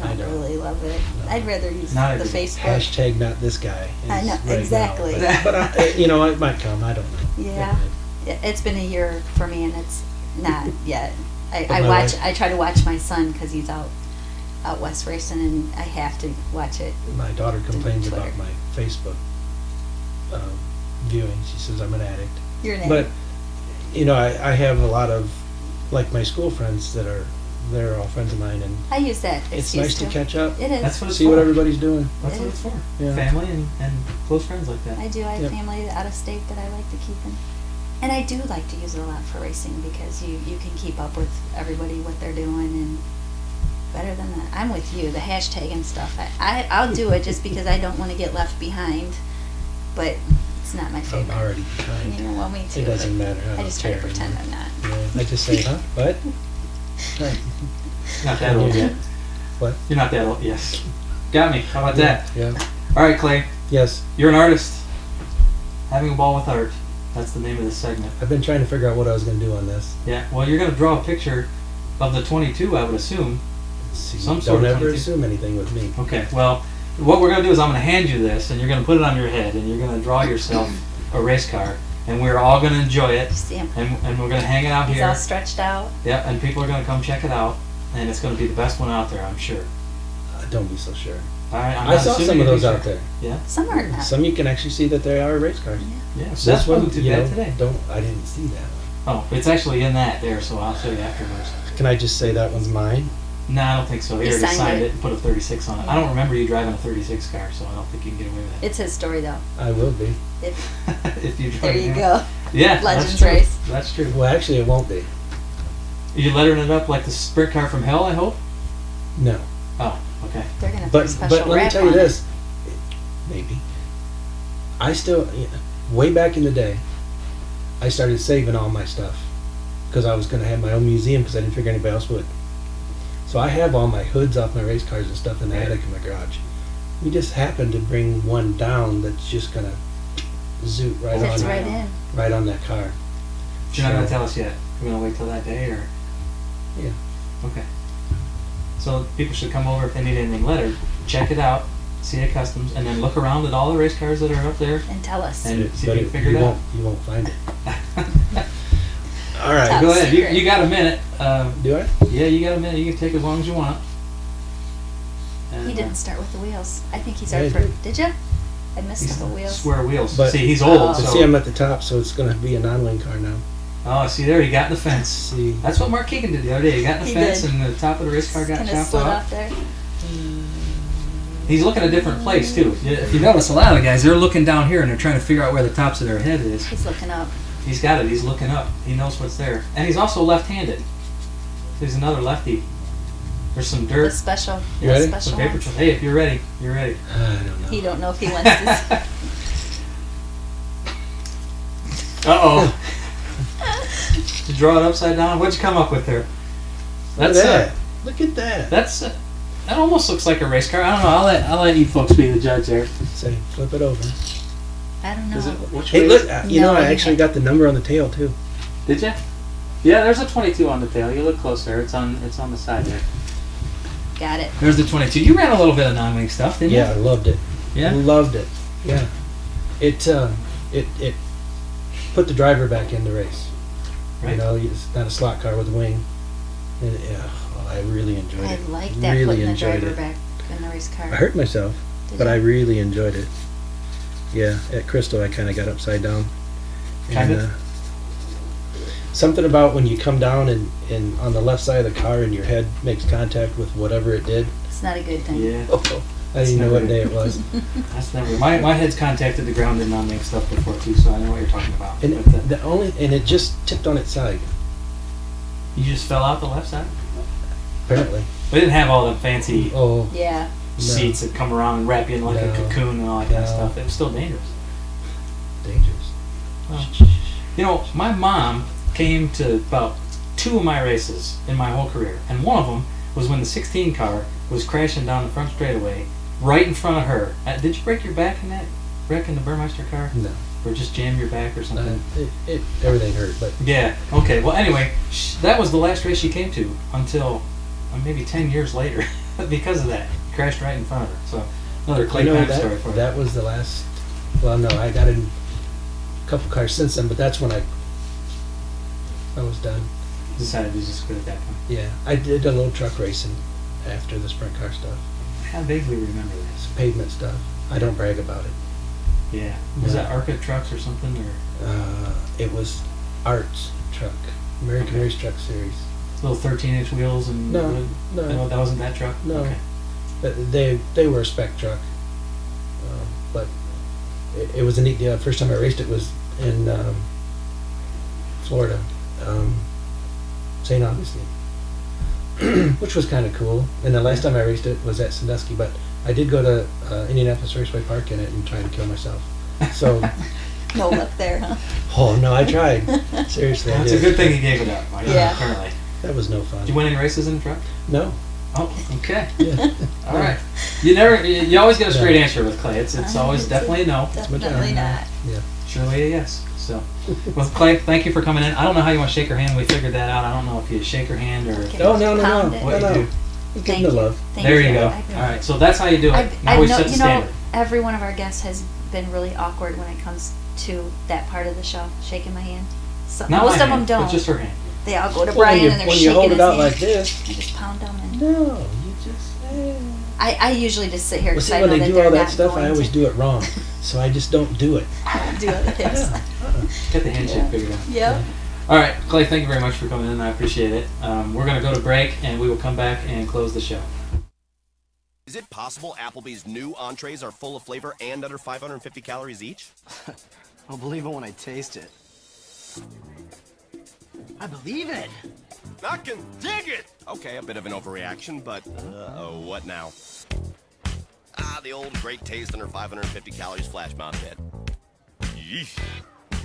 I I don't don't. really love it. No. I'd rather use Not the every- Facebook. Hashtag not this guy. I is know, right now, exactly. but it might come. I don't know. Yeah. It's been a year for me, and it's not yet. But I my watch. wife- I try to watch my son because he's out west racing, and I have to watch it. My daughter complains Twitter. about my Facebook viewing. She says I'm an addict. Your name. But I have a lot of like my school friends they're all friends of mine, and I use that. it's excuse nice to too. catch up, It is. That's what it's see for. what everybody's doing. That's what it's for. Yeah. Family and close friends like that. I do. I have Yep. family out of state that I like to keep in. And I do like to use it a lot for racing because you can keep up with everybody, what they're doing, and better than that. I'm with you, the hashtag and stuff. I'll do it just because I don't want to get left behind, but it's not my I'm favorite. already behind. Well, me too. It doesn't but matter. I I don't just try to care pretend anymore. I'm not. Yeah, I just say, huh? What? Right. Not that old yet. What? You're not that old. Yes. Got me. How about that? Yeah. All right, Clay. Yes. You're an artist. Having a ball with art. That's the name of this segment. I've been trying to figure out what I was going to do on this. Yeah. Well, you're going to draw a picture of the 22, I would assume. Let's see. Some sort Don't of ever 22. assume anything with me. Okay. Well, what we're going to do is I'm going to hand you this, and you're going to put it on your head, and you're going to draw yourself a race car, and we're all going to enjoy it, See him. and we're going to hang it out He's here. all stretched out. Yeah, and people are going to come check it out, and it's going to be the best one out there, I'm sure. Don't be so sure. All right, I'm I not saw assuming some of you'd be those sure. out there. Yeah. Some are not. Some you can actually see that they are race cars. Yeah. Yeah. This That's one, one too you bad know, today. I didn't see that one. Oh, it's actually in that there, so I'll show you afterwards. Can I just say that one's mine? No, I don't think so. He He already signed signed it. it and put a 36 on it. I don't remember you driving a 36 car, so I don't think you can get away with it. It's his story, though. I will be. If you drive There it you now. go. Yeah, Legends that's true. race. That's true. Well, actually, it won't be. You lettering it up like the sprint car from hell, I hope? No. Oh, okay. They're gonna put a But special let me wrap tell you on it. this. Maybe. I still, way back in the day, I started saving all my stuff because I was going to have my own museum because I didn't figure anybody else would. So I have all my hoods off my race cars and stuff in the attic in my garage. We just happened to bring one down that's just going to zoot right Fits on, right in. right on that car. You're not going to So- tell us yet. We're going to wait till that day, or? Yeah. Okay. So people should come over if they need anything lettered, check it out, see it customs, and then look around at all the race cars that are up there. And tell us. And see if But you can figure it out. You won't find it. All right. Top Go ahead. secret. You got a minute. Do I? Yeah, you got a minute. You can take as long as you want. And, He didn't start with the wheels. I think he Yeah, started I for. Did you? I missed He's the wheels. square wheels. But- See, he's old. Oh. But So. see, I'm at the top, so it's going to be a non-wing car now. Oh, see there, he got in the fence. See. That's what Mark Keegan did the other day. He got in the He fence did. and the top of the race car got Kind of chopped slid off. off there. He's looking at a different place too. If you notice, a lot of the guys, they're looking down here and they're trying to figure out where the tops of their head is. He's looking up. He's got it. He's looking up. He knows what's there. And he's also left-handed. He's another lefty. There's some The dirt. special. You ready? The special Some paper ones. trail. Hey, if you're ready, you're ready. I don't know. He don't know if he wants to. Uh-oh. Did you draw it upside down? What'd you come up with there? Look at That's that. Look at that. that almost looks like a race car. I don't know. I'll let you folks be the judge there. Say, flip it over. I don't know. Is it which Hey, way look. is it? You know, No, I you actually can't. got the number on the tail too. Did you? Yeah, there's a 22 on the tail. You look closer. It's on the side there. Got it. There's the 22. You ran a little bit of non-wing stuff, didn't Yeah, I you? loved it. Yeah. Loved it. Yeah. It put the driver back in the race. Right. You know, it's not a slot car with a wing. And, yeah, oh, I really enjoyed I it. like that Really putting the enjoyed driver it. back in the race car. I hurt myself, Did but you? I really enjoyed it. Yeah, at Crystal I kind of got upside down. Kind And, of? something about when you come down and on the left side of the car and your head makes contact with whatever it did. It's not a good thing. Yeah. Oh, I didn't know what day it was. That's never. My head's contacted the ground in non-wing stuff before too, so I know what you're talking about. And But, it just tipped on its side, you just fell out the left side. apparently. We didn't have all the fancy Oh, Yeah. seats that come around and wrap you in like a No. cocoon and all that kind of No. stuff. It was still dangerous. dangerous. Well, you know, my mom came to about 2 of my races in my whole career, and one of them was when the 16 car was crashing down the front straightaway right in front of her. Did you break your back in that wreck in the Burmeister car? No, Or just jam your back or something? everything hurt, but Yeah. Okay. Well, anyway, that was the last race she came to until maybe 10 years later. because of that. He crashed right in front of her. So another Clay You know, Kime story for you. that was the last. Well, no, I got in a couple cars since then, but that's when I was done. Decided to just quit at that point. Yeah, I did a little truck racing after the sprint car stuff. I vaguely remember that. It's pavement stuff. I don't brag about it. Yeah. Was Yeah. that Arca trucks or something? Or It was Art's truck, American Okay. Race Truck Series. little 13-inch wheels and No, wood? no. That wasn't that truck? No. Okay. But they were a spec truck, but it was a neat deal. The first time I raced it was in Florida, St. Augustine, which was kind of cool. And the last time I raced it was at Sandusky, but I did go to Indianapolis Raceway Park in it and try to kill myself. So, No luck there, huh? oh no, I tried. Seriously, I That's did. a good thing he gave it up. Yeah. Apparently. That was no fun. Did you win any races in the truck? No. Oh, okay. Yeah. All right. You always get a straight No. answer with Clay. It's always definitely a no. Definitely not. Yeah. Surely a yes. So, well, Clay, thank you for coming in. I don't know how you want to shake her hand. We figured that out. I don't know if you shake her hand or Okay. Oh no, Pound it. what no, you no. do. Give Thank them the you. love. Thank There you go. I- All right. So that's how you do it. Now we set the standard. Every one of our guests has been really awkward when it comes to that part of the show, shaking my hand. So, Not most my of them hand, don't. but just her hand. They all go to Well, Brian when you, and they're when shaking you hold his it out hand. like this, I just pound them and no, you just. I usually just sit here Well, because see, I when know they that do they're all not that stuff, going I always to do it wrong, so I just don't do it. do other things. Get the handshake figured out. Yep. All right, Clay, thank you very much for coming in. I appreciate it. We're going to go to break, and we will come back and close the show. Is it possible Applebee's new entrees are full of flavor and under 550 calories each? I'll believe it when I taste it. I believe it. I can dig it! Okay, a bit of an overreaction, but what now? The old great taste under 550 calories flash mob hit. Yeesh.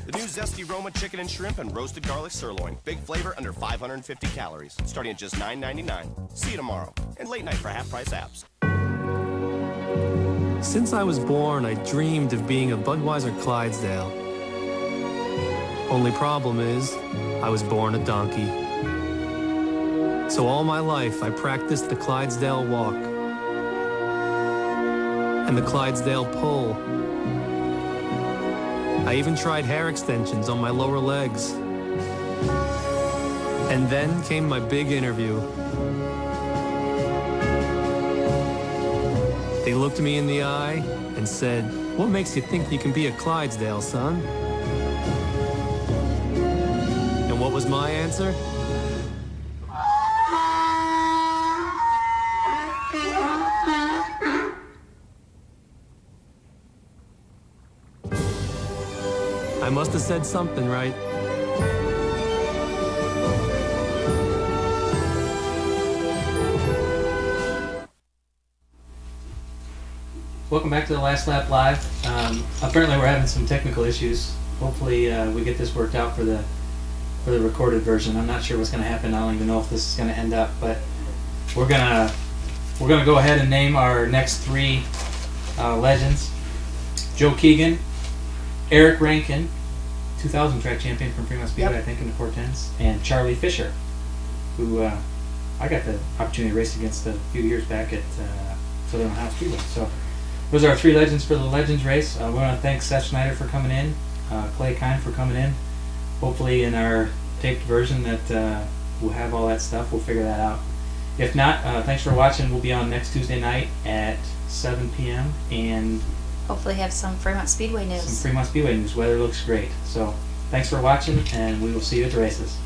The new Zesty Roma chicken and shrimp and roasted garlic sirloin. Big flavor under 550 calories. Starting at just $9.99. See you tomorrow. And late night for half-price apps. Since I was born, I dreamed of being a Budweiser Clydesdale. Only problem is, I was born a donkey. So all my life, I practiced the Clydesdale walk and the Clydesdale pull. I even tried hair extensions on my lower legs. And then came my big interview. They looked me in the eye and said, "What makes you think you can be a Clydesdale, son?" And what was my answer? I must have said something right. Welcome back to the Last Lap Live. Apparently we're having some technical issues. Hopefully we get this worked out for the recorded version. I'm not sure what's going to happen. I don't even know if this is going to end up, but we're gonna go ahead and name our next three legends: Joe Keegan, Eric Rankin, 2000 track champion from Fremont Speedway, I think in the 410s, and Charlie Fisher, who I got the opportunity to race against a few years back at Southern Ohio Speedway. So those are our three legends for the Legends race. We want to thank Seth Schneider for coming in, Clay Kime for coming in. Hopefully in our taped version that we'll have all that stuff. We'll figure that out. If not, thanks for watching. We'll be on next Tuesday night at 7 p.m. and Hopefully have some Fremont Speedway news. some Fremont Speedway news. Weather looks great. So thanks for watching, and we will see you at the races.